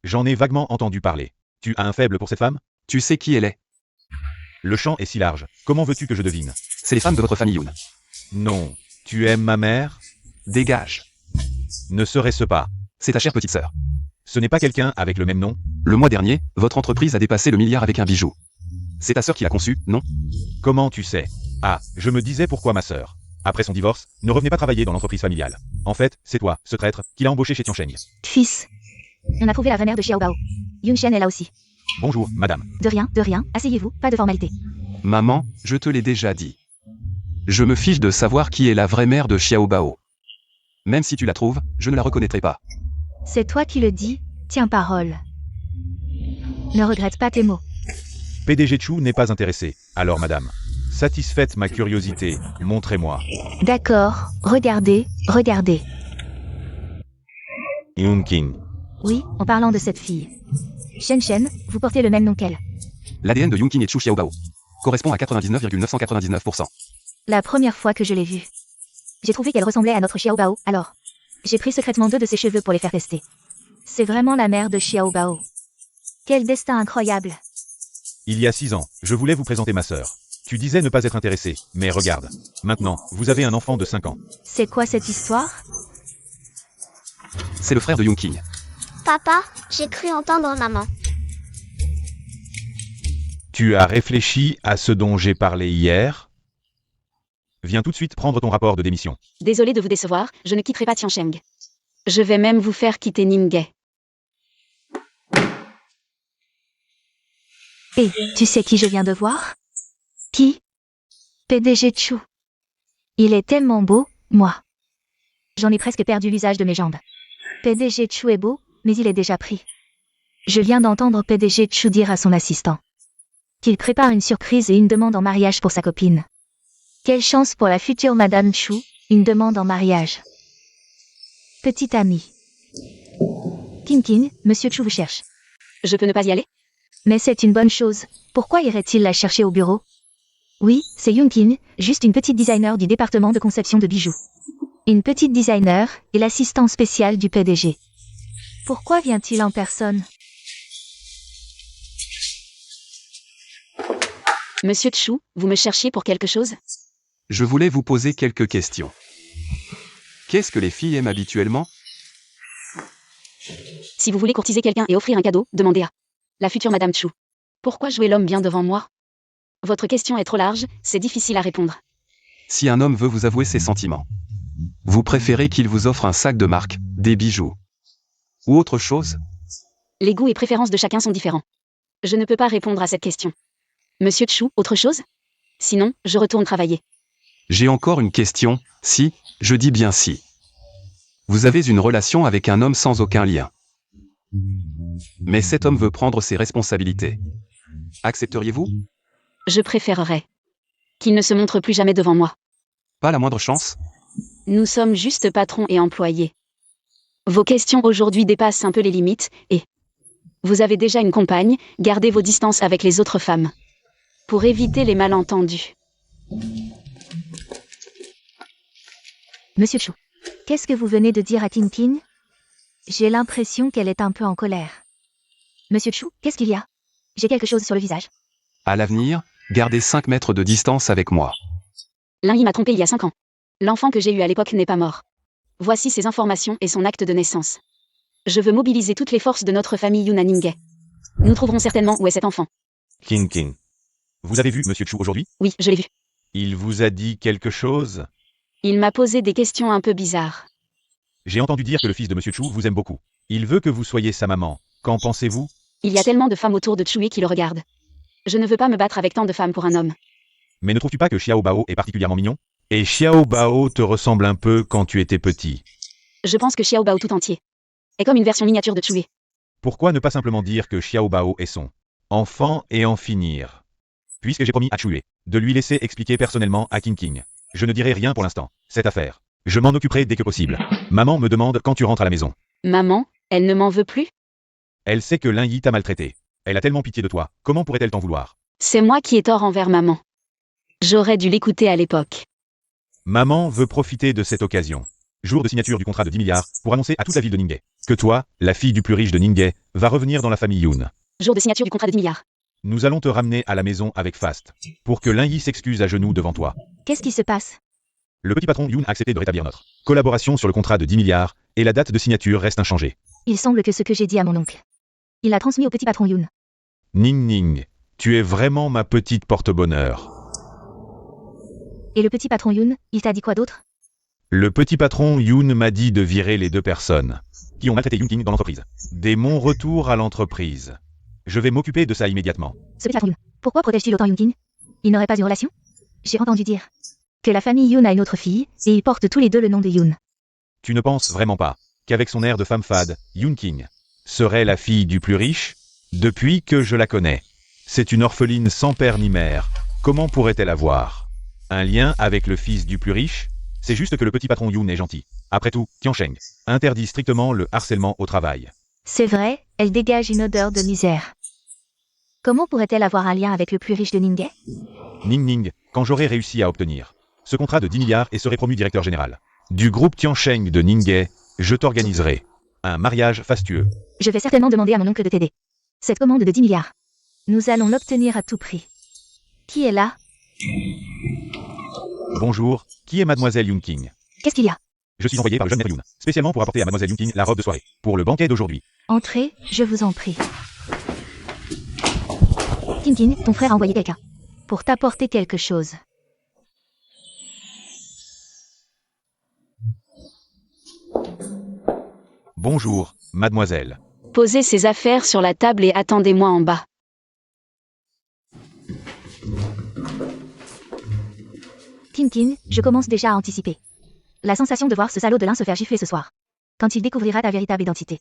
J'en ai vaguement entendu parler. Tu as un faible pour cette femme? Tu sais qui elle est? Le champ est si large, comment veux-tu que je devine? C'est les femmes de votre famille Yoon. Non. Tu aimes ma mère? Dégage. Ne serait-ce pas? C'est ta chère petite sœur. Ce n'est pas quelqu'un avec le même nom? Le mois dernier, votre entreprise a dépassé le milliard avec un bijou. C'est ta sœur qui l'a conçu, non? Comment tu sais? Ah, je me disais pourquoi ma sœur, après son divorce, ne revenait pas travailler dans l'entreprise familiale. En fait, c'est toi, ce traître, qui l'a embauché chez Tiansheng. Fils. On a trouvé la vraie mère de Xiaobao. Yunshen est là aussi. Bonjour, madame. De rien, asseyez-vous, pas de formalité. Maman, je te l'ai déjà dit. Je me fiche de savoir qui est la vraie mère de Xiaobao. Même si tu la trouves, je ne la reconnaîtrai pas. C'est toi qui le dis, tiens parole. Ne regrette pas tes mots. PDG Chu n'est pas intéressé. Alors madame, satisfaites ma curiosité, montrez-moi. D'accord, regardez. Yongking. Oui, en parlant de cette fille. Shen, vous portez le même nom qu'elle. L'ADN de Yongking et Chu Xiaobao correspond à 99,999%. La première fois que je l'ai vue, j'ai trouvé qu'elle ressemblait à notre Xiaobao, alors j'ai pris secrètement 2 de ses cheveux pour les faire tester. C'est vraiment la mère de Xiaobao. Quel destin incroyable. Il y a 6 ans, je voulais vous présenter ma sœur. Tu disais ne pas être intéressé, mais regarde. Maintenant, vous avez un enfant de 5 ans. C'est quoi cette histoire? C'est le frère de Yongking. Papa, j'ai cru entendre maman. Tu as réfléchi à ce dont j'ai parlé hier? Viens tout de suite prendre ton rapport de démission. Désolé de vous décevoir, je ne quitterai pas Tiansheng. Je vais même vous faire quitter Ningye. Et tu sais qui je viens de voir? Qui? PDG Chu. Il est tellement beau, moi. J'en ai presque perdu l'usage de mes jambes. PDG Chu est beau, mais il est déjà pris. Je viens d'entendre PDG Chu dire à son assistant qu'il prépare une surprise et une demande en mariage pour sa copine. Quelle chance pour la future Madame Chu, une demande en mariage. Petite amie. King, Monsieur Chu vous cherche. Je peux ne pas y aller? Mais c'est une bonne chose. Pourquoi irait-il la chercher au bureau? Oui, c'est Yongkin, juste une petite designer du département de conception de bijoux. Une petite designer et l'assistant spécial du PDG. Pourquoi vient-il en personne? Monsieur Chu, vous me cherchiez pour quelque chose? Je voulais vous poser quelques questions. Qu'est-ce que les filles aiment habituellement? Si vous voulez courtiser quelqu'un et offrir un cadeau, demandez à la future Madame Chu. Pourquoi jouer l'homme bien devant moi? Votre question est trop large, c'est difficile à répondre. Si un homme veut vous avouer ses sentiments, vous préférez qu'il vous offre un sac de marque, des bijoux ou autre chose? Les goûts et préférences de chacun sont différents. Je ne peux pas répondre à cette question. Monsieur Chu, autre chose? Sinon, je retourne travailler. J'ai encore une question, si, je dis bien si. Vous avez une relation avec un homme sans aucun lien. Mais cet homme veut prendre ses responsabilités. Accepteriez-vous? Je préférerais qu'il ne se montre plus jamais devant moi. Pas la moindre chance? Nous sommes juste patrons et employés. Vos questions aujourd'hui dépassent un peu les limites, et Vous avez déjà une compagne, gardez vos distances avec les autres femmes. Pour éviter les malentendus. Monsieur Chu, qu'est-ce que vous venez de dire à Tintin? J'ai l'impression qu'elle est un peu en colère. Monsieur Chu, qu'est-ce qu'il y a? J'ai quelque chose sur le visage. À l'avenir, gardez 5 mètres de distance avec moi. Lin Yi m'a trompé il y a 5 ans. L'enfant que j'ai eu à l'époque n'est pas mort. Voici ses informations et son acte de naissance. Je veux mobiliser toutes les forces de notre famille Yun à Ningay. Nous trouverons certainement où est cet enfant. King King. Vous avez vu Monsieur Chu aujourd'hui? Oui, je l'ai vu. Il vous a dit quelque chose? Il m'a posé des questions un peu bizarres. J'ai entendu dire que le fils de Monsieur Chu vous aime beaucoup. Il veut que vous soyez sa maman. Qu'en pensez-vous? Il y a tellement de femmes autour de Chui qui le regardent. Je ne veux pas me battre avec tant de femmes pour un homme. Mais ne trouves-tu pas que Xiao Bao est particulièrement mignon? Et Xiao Bao te ressemble un peu quand tu étais petit. Je pense que Xiao Bao tout entier est comme une version miniature de Chui. Pourquoi ne pas simplement dire que Xiao Bao est son enfant et en finir? Puisque j'ai promis à Chui de lui laisser expliquer personnellement à King King. Je ne dirai rien pour l'instant, cette affaire. Je m'en occuperai dès que possible. Maman me demande quand tu rentres à la maison. Maman, elle ne m'en veut plus? Elle sait que Lin Yi t'a maltraité. Elle a tellement pitié de toi, comment pourrait-elle t'en vouloir? C'est moi qui ai tort envers maman. J'aurais dû l'écouter à l'époque. Maman veut profiter de cette occasion. Jour de signature du contrat de 10 milliards, pour annoncer à toute la ville de Ningay que toi, la fille du plus riche de Ningay, va revenir dans la famille Yun. Jour de signature du contrat de 10 milliards. Nous allons te ramener à la maison avec Fast, pour que Lin Yi s'excuse à genoux devant toi. Qu'est-ce qui se passe? Le petit patron Yun a accepté de rétablir notre collaboration sur le contrat de 10 milliards, et la date de signature reste inchangée. Il semble que ce que j'ai dit à mon oncle. Il l'a transmis au petit patron Yun. Ning Ning, tu es vraiment ma petite porte-bonheur. Et le petit patron Yun, il t'a dit quoi d'autre? Le petit patron Yun m'a dit de virer les 2 personnes qui ont maltraité Yun King dans l'entreprise. Dès mon retour à l'entreprise. Je vais m'occuper de ça immédiatement. Ce petit patron Yun, pourquoi protège-t-il autant Yun King? Il n'aurait pas une relation? J'ai entendu dire que la famille Yun a une autre fille, et ils portent tous les deux le nom de Yun. Tu ne penses vraiment pas qu'avec son air de femme fade, Yun King serait la fille du plus riche? Depuis que je la connais. C'est une orpheline sans père ni mère. Comment pourrait-elle avoir un lien avec le fils du plus riche? C'est juste que le petit patron Yun est gentil. Après tout, Tiansheng interdit strictement le harcèlement au travail. C'est vrai, elle dégage une odeur de misère. Comment pourrait-elle avoir un lien avec le plus riche de Ningay? Ning Ning, quand j'aurai réussi à obtenir ce contrat de 10 milliards et serai promu directeur général du groupe Tiansheng de Ningay, je t'organiserai un mariage fastueux. Je vais certainement demander à mon oncle de t'aider. Cette commande de 10 milliards. Nous allons l'obtenir à tout prix. Qui est là? Bonjour, qui est mademoiselle Yun King? Qu'est-ce qu'il y a? Je suis envoyé par le jeune maître Yun, spécialement pour apporter à mademoiselle Yun King la robe de soirée, pour le banquet d'aujourd'hui. Entrez, je vous en prie. Tintin, ton frère a envoyé quelqu'un pour t'apporter quelque chose. Bonjour, mademoiselle. Posez ces affaires sur la table et attendez-moi en bas. Tintin, je commence déjà à anticiper la sensation de voir ce salaud de Lin se faire gifler ce soir, quand il découvrira ta véritable identité.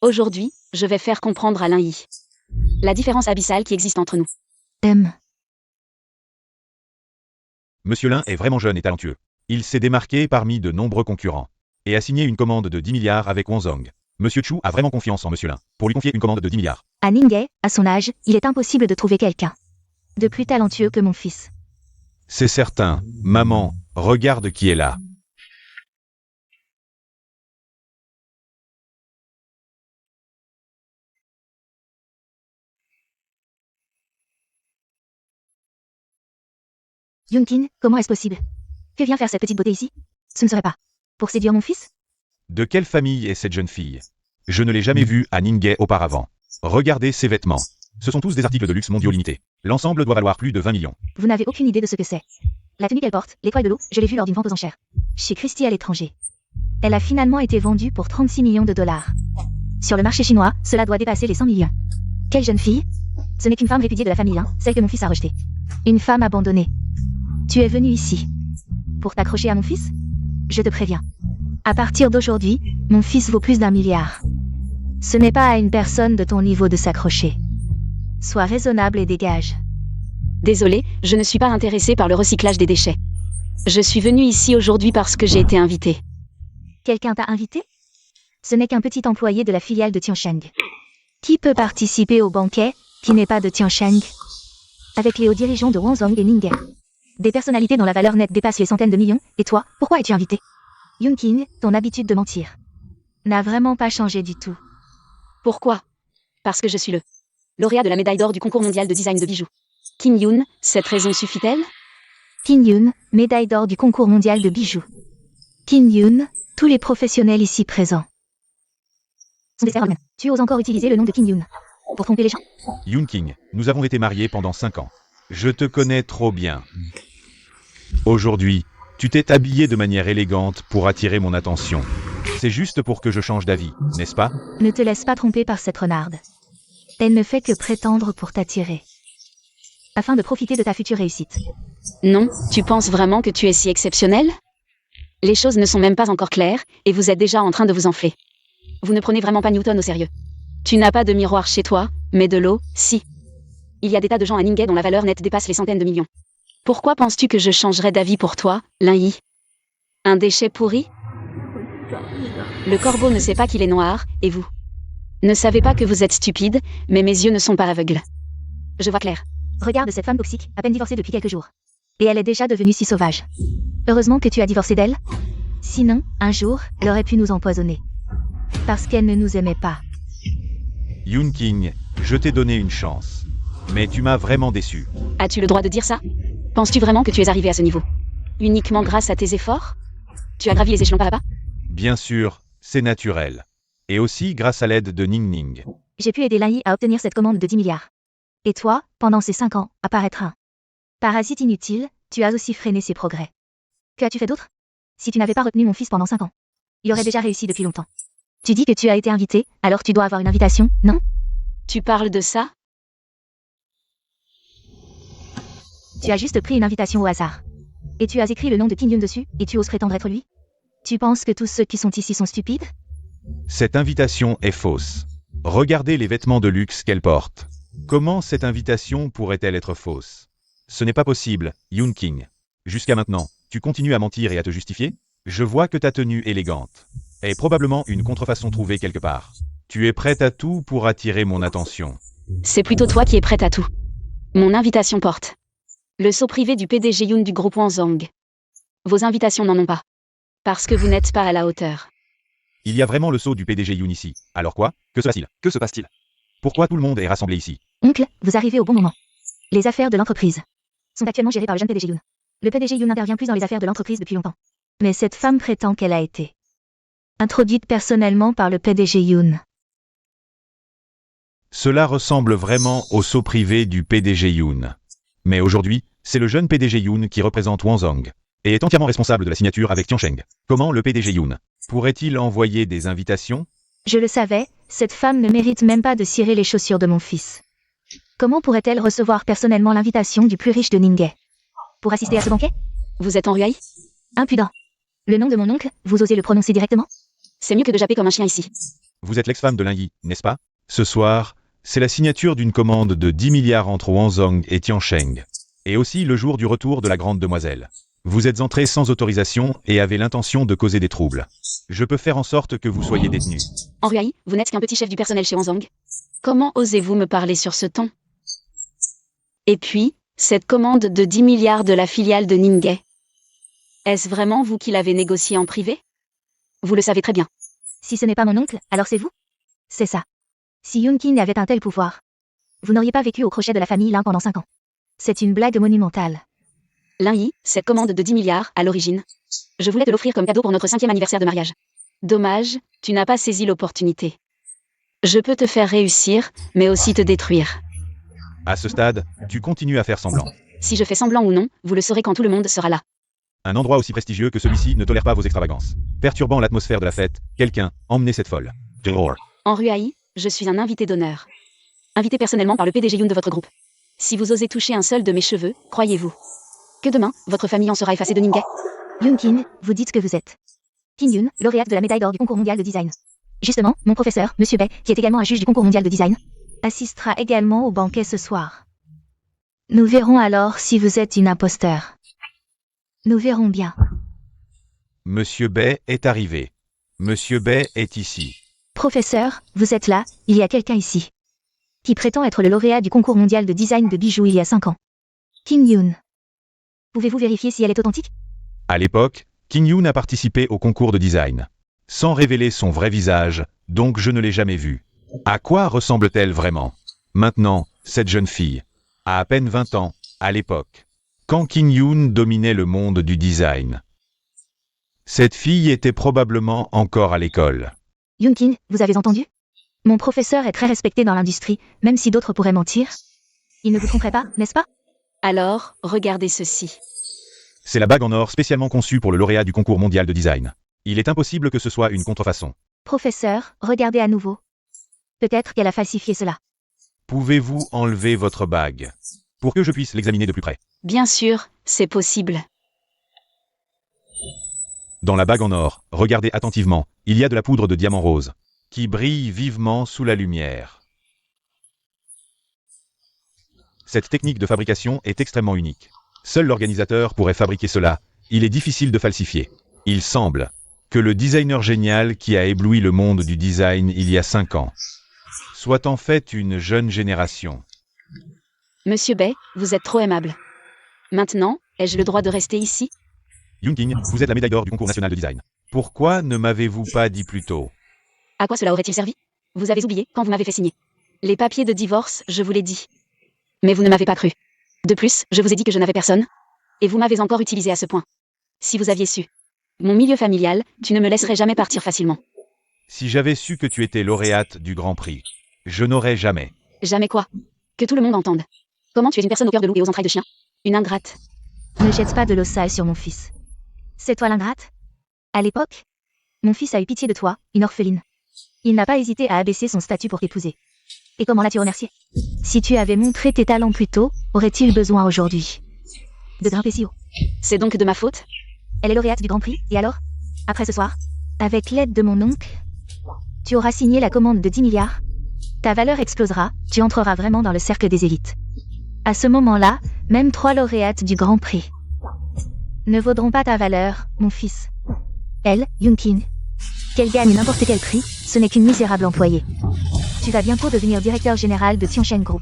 Aujourd'hui, je vais faire comprendre à Lin Yi la différence abyssale qui existe entre nous. Monsieur Lin est vraiment jeune et talentueux. Il s'est démarqué parmi de nombreux concurrents et a signé une commande de 10 milliards avec Wonzong. Monsieur Chu a vraiment confiance en Monsieur Lin pour lui confier une commande de 10 milliards. À Ningay, à son âge, il est impossible de trouver quelqu'un de plus talentueux que mon fils. C'est certain. Maman, regarde qui est là. Yunkin, comment est-ce possible? Que vient faire cette petite beauté ici? Ce ne serait pas pour séduire mon fils? De quelle famille est cette jeune fille? Je ne l'ai jamais vue à Ningay auparavant. Regardez ses vêtements. Ce sont tous des articles de luxe mondiaux limités. L'ensemble doit valoir plus de 20 millions. Vous n'avez aucune idée de ce que c'est. La tenue qu'elle porte, l'étoile de l'eau, je l'ai vue lors d'une vente aux enchères chez Christie à l'étranger. Elle a finalement été vendue pour 36 millions de dollars. Sur le marché chinois, cela doit dépasser les 100 millions. Quelle jeune fille? Ce n'est qu'une femme répudiée de la famille, celle que mon fils a rejetée. Une femme abandonnée. Tu es venu ici pour t'accrocher à mon fils? Je te préviens. À partir d'aujourd'hui, mon fils vaut plus d'1 milliard. Ce n'est pas à une personne de ton niveau de s'accrocher. Sois raisonnable et dégage. Désolée, je ne suis pas intéressée par le recyclage des déchets. Je suis venue ici aujourd'hui parce que j'ai été invitée. Quelqu'un t'a invité? Ce n'est qu'un petit employé de la filiale de Tiansheng. Qui peut participer au banquet, qui n'est pas de Tiansheng? Avec les hauts dirigeants de Wanzhong et Ninghe. Des personnalités dont la valeur nette dépasse les centaines de millions, et toi, pourquoi es-tu invité? Yunqing, ton habitude de mentir n'a vraiment pas changé du tout. Pourquoi? Parce que je suis le lauréat de la médaille d'or du concours mondial de design de bijoux. Qin Yun, cette raison suffit-elle? Qin Yun, médaille d'or du concours mondial de bijoux. Qin Yun, tous les professionnels ici présents. Sont des cerveaux. Tu oses encore utiliser le nom de Qin Yun pour tromper les gens? Yunqing, nous avons été mariés pendant 5 ans. Je te connais trop bien. Aujourd'hui, tu t'es habillé de manière élégante pour attirer mon attention. C'est juste pour que je change d'avis, n'est-ce pas? Ne te laisse pas tromper par cette renarde. Elle ne fait que prétendre pour t'attirer. Afin de profiter de ta future réussite. Non, tu penses vraiment que tu es si exceptionnel? Les choses ne sont même pas encore claires, et vous êtes déjà en train de vous enfler. Vous ne prenez vraiment pas Newton au sérieux. Tu n'as pas de miroir chez toi, mais de l'eau, si. Il y a des tas de gens à Ninghe dont la valeur nette dépasse les centaines de millions. Pourquoi penses-tu que je changerais d'avis pour toi, Lin Yi? Un déchet pourri? Le corbeau ne sait pas qu'il est noir, et vous ne savez pas que vous êtes stupide, mais mes yeux ne sont pas aveugles. Je vois clair. Regarde cette femme toxique, à peine divorcée depuis quelques jours. Et elle est déjà devenue si sauvage. Heureusement que tu as divorcé d'elle. Sinon, un jour, elle aurait pu nous empoisonner. Parce qu'elle ne nous aimait pas. Yunqing, je t'ai donné une chance. Mais tu m'as vraiment déçu. As-tu le droit de dire ça? Penses-tu vraiment que tu es arrivé à ce niveau? Uniquement grâce à tes efforts? Tu as gravi les échelons pas à pas? Bien sûr, c'est naturel. Et aussi grâce à l'aide de Ning Ning. J'ai pu aider Lin Yi à obtenir cette commande de 10 milliards. Et toi, pendant ces 5 ans, à paraître un parasite inutile, tu as aussi freiné ses progrès. Que as-tu fait d'autre? Si tu n'avais pas retenu mon fils pendant 5 ans, il aurait déjà réussi depuis longtemps. Tu dis que tu as été invité, alors tu dois avoir une invitation, non? Tu parles de ça? Tu as juste pris une invitation au hasard. Et tu as écrit le nom de Qin Yun dessus, et tu oses prétendre être lui? Tu penses que tous ceux qui sont ici sont stupides? Cette invitation est fausse. Regardez les vêtements de luxe qu'elle porte. Comment cette invitation pourrait-elle être fausse? Ce n'est pas possible, Yunqing. Jusqu'à maintenant, tu continues à mentir et à te justifier? Je vois que ta tenue élégante est probablement une contrefaçon trouvée quelque part. Tu es prête à tout pour attirer mon attention. C'est plutôt toi qui es prête à tout. Mon invitation porte le sceau privé du PDG Yun du groupe Wanzhong. Vos invitations n'en ont pas. Parce que vous n'êtes pas à la hauteur. Il y a vraiment le sceau du PDG Yun ici. Alors quoi? Que se passe-t-il? Que se passe-t-il? Pourquoi tout le monde est rassemblé ici? Oncle, vous arrivez au bon moment. Les affaires de l'entreprise sont actuellement gérées par le jeune PDG Yun. Le PDG Yun n'intervient plus dans les affaires de l'entreprise depuis longtemps. Mais cette femme prétend qu'elle a été introduite personnellement par le PDG Yun. Cela ressemble vraiment au sceau privé du PDG Yun. Mais aujourd'hui, c'est le jeune PDG Yun qui représente Wanzhong et est entièrement responsable de la signature avec Tiansheng. Comment le PDG Yun pourrait-il envoyer des invitations? Je le savais, cette femme ne mérite même pas de cirer les chaussures de mon fils. Comment pourrait-elle recevoir personnellement l'invitation du plus riche de Ninghe? Pour assister à ce banquet? Vous êtes en Ruaï? Impudent. Le nom de mon oncle, vous osez le prononcer directement? C'est mieux que de japper comme un chien ici. Vous êtes l'ex-femme de Lin Yi, n'est-ce pas? Ce soir, c'est la signature d'une commande de 10 milliards entre Wanzhong et Tiansheng. Et aussi le jour du retour de la grande demoiselle. Vous êtes entré sans autorisation et avez l'intention de causer des troubles. Je peux faire en sorte que vous soyez détenu. En Ruaï, vous n'êtes qu'un petit chef du personnel chez Wanzhong. Comment osez-vous me parler sur ce ton? Et puis, cette commande de 10 milliards de la filiale de Ninghe. Est-ce vraiment vous qui l'avez négociée en privé? Vous le savez très bien. Si ce n'est pas mon oncle, alors c'est vous? C'est ça. Si Yunqing avait un tel pouvoir, vous n'auriez pas vécu au crochet de la famille Lin pendant 5 ans. C'est une blague monumentale. Lin Yi, cette commande de 10 milliards, à l'origine. Je voulais te l'offrir comme cadeau pour notre 5e anniversaire de mariage. Dommage, tu n'as pas saisi l'opportunité. Je peux te faire réussir, mais aussi te détruire. À ce stade, tu continues à faire semblant. Si je fais semblant ou non, vous le saurez quand tout le monde sera là. Un endroit aussi prestigieux que celui-ci ne tolère pas vos extravagances. Perturbant l'atmosphère de la fête, quelqu'un, emmenez cette folle. En Ruaï, je suis un invité d'honneur. Invité personnellement par le PDG Yun de votre groupe. Si vous osez toucher un seul de mes cheveux, croyez-vous que demain, votre famille en sera effacée de Ninghe? Yunqing, vous dites que vous êtes Qin Yun, lauréate de la médaille d'or du concours mondial de design. Justement, mon professeur, Monsieur Bai, qui est également un juge du concours mondial de design, assistera également au banquet ce soir. Nous verrons alors si vous êtes une imposteur. Nous verrons bien. Monsieur Bai est arrivé. Monsieur Bai est ici. Professeur, vous êtes là, il y a quelqu'un ici. qui prétend être le lauréat du concours mondial de design de bijoux il y a 5 ans. King Yoon. Pouvez-vous vérifier si elle est authentique? À l'époque, King Yoon a participé au concours de design. Sans révéler son vrai visage, donc je ne l'ai jamais vue. À quoi ressemble-t-elle vraiment? Maintenant, cette jeune fille a à peine 20 ans, à l'époque, quand King Yoon dominait le monde du design. Cette fille était probablement encore à l'école. Yoon King, vous avez entendu? Mon professeur est très respecté dans l'industrie, même si d'autres pourraient mentir. Il ne vous tromperait pas, n'est-ce pas? Alors, regardez ceci. C'est la bague en or spécialement conçue pour le lauréat du concours mondial de design. Il est impossible que ce soit une contrefaçon. Professeur, regardez à nouveau. Peut-être qu'elle a falsifié cela. Pouvez-vous enlever votre bague pour que je puisse l'examiner de plus près? Bien sûr, c'est possible. Dans la bague en or, regardez attentivement, il y a de la poudre de diamant rose, qui brille vivement sous la lumière. Cette technique de fabrication est extrêmement unique. Seul l'organisateur pourrait fabriquer cela. Il est difficile de falsifier. Il semble que le designer génial qui a ébloui le monde du design il y a 5 ans soit en fait une jeune génération. Monsieur Bay, vous êtes trop aimable. Maintenant, ai-je le droit de rester ici? Yoon King, vous êtes la médaille d'or du concours national de design. Pourquoi ne m'avez-vous pas dit plus tôt? À quoi cela aurait-il servi? Vous avez oublié quand vous m'avez fait signer. Les papiers de divorce, je vous l'ai dit. Mais vous ne m'avez pas cru. De plus, je vous ai dit que je n'avais personne. Et vous m'avez encore utilisé à ce point. Si vous aviez su. Mon milieu familial, tu ne me laisserais jamais partir facilement. Si j'avais su que tu étais lauréate du Grand Prix, je n'aurais jamais. Jamais quoi? Que tout le monde entende. Comment tu es une personne au cœur de loup et aux entrailles de chien? Une ingrate. Ne jette pas de l'eau sale sur mon fils. C'est toi l'ingrate? À l'époque, mon fils a eu pitié de toi, une orpheline. Il n'a pas hésité à abaisser son statut pour t'épouser. Et comment l'as-tu remercié? Si tu avais montré tes talents plus tôt, aurait-il besoin aujourd'hui de grimper si haut? C'est donc de ma faute? Elle est lauréate du Grand Prix, et alors? Après ce soir, avec l'aide de mon oncle, tu auras signé la commande de 10 milliards. Ta valeur explosera, tu entreras vraiment dans le cercle des élites. À ce moment-là, même 3 lauréates du Grand Prix ne vaudront pas ta valeur, mon fils. Elle, Yoon King, qu'elle gagne n'importe quel prix, ce n'est qu'une misérable employée. Tu vas bientôt devenir directeur général de Tionchen Group.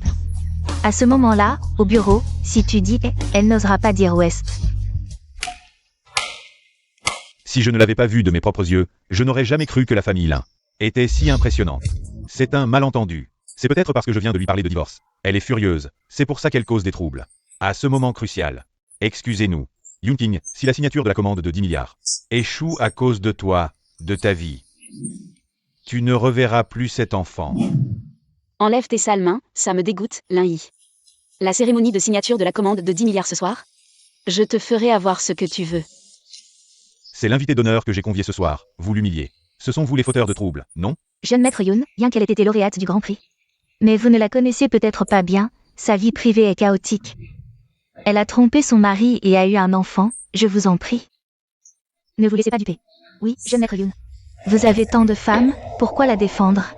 À ce moment-là, au bureau, si tu dis « elle n'osera pas dire West ». Si je ne l'avais pas vu de mes propres yeux, je n'aurais jamais cru que la famille Lin était si impressionnante. C'est un malentendu. C'est peut-être parce que je viens de lui parler de divorce. Elle est furieuse, c'est pour ça qu'elle cause des troubles. À ce moment crucial. Excusez-nous. Yoon King, si la signature de la commande de 10 milliards échoue à cause de toi, de ta vie, tu ne reverras plus cet enfant. Enlève tes sales mains, ça me dégoûte, Lin Yi. La cérémonie de signature de la commande de 10 milliards ce soir? Je te ferai avoir ce que tu veux. C'est l'invité d'honneur que j'ai convié ce soir, vous l'humiliez. Ce sont vous les fauteurs de troubles, non? Jeune maître Yoon, bien qu'elle ait été lauréate du Grand Prix. Mais vous ne la connaissez peut-être pas bien, sa vie privée est chaotique. Elle a trompé son mari et a eu un enfant, je vous en prie. Ne vous laissez pas duper. Oui, jeune maître Yoon. Vous avez tant de femmes, pourquoi la défendre?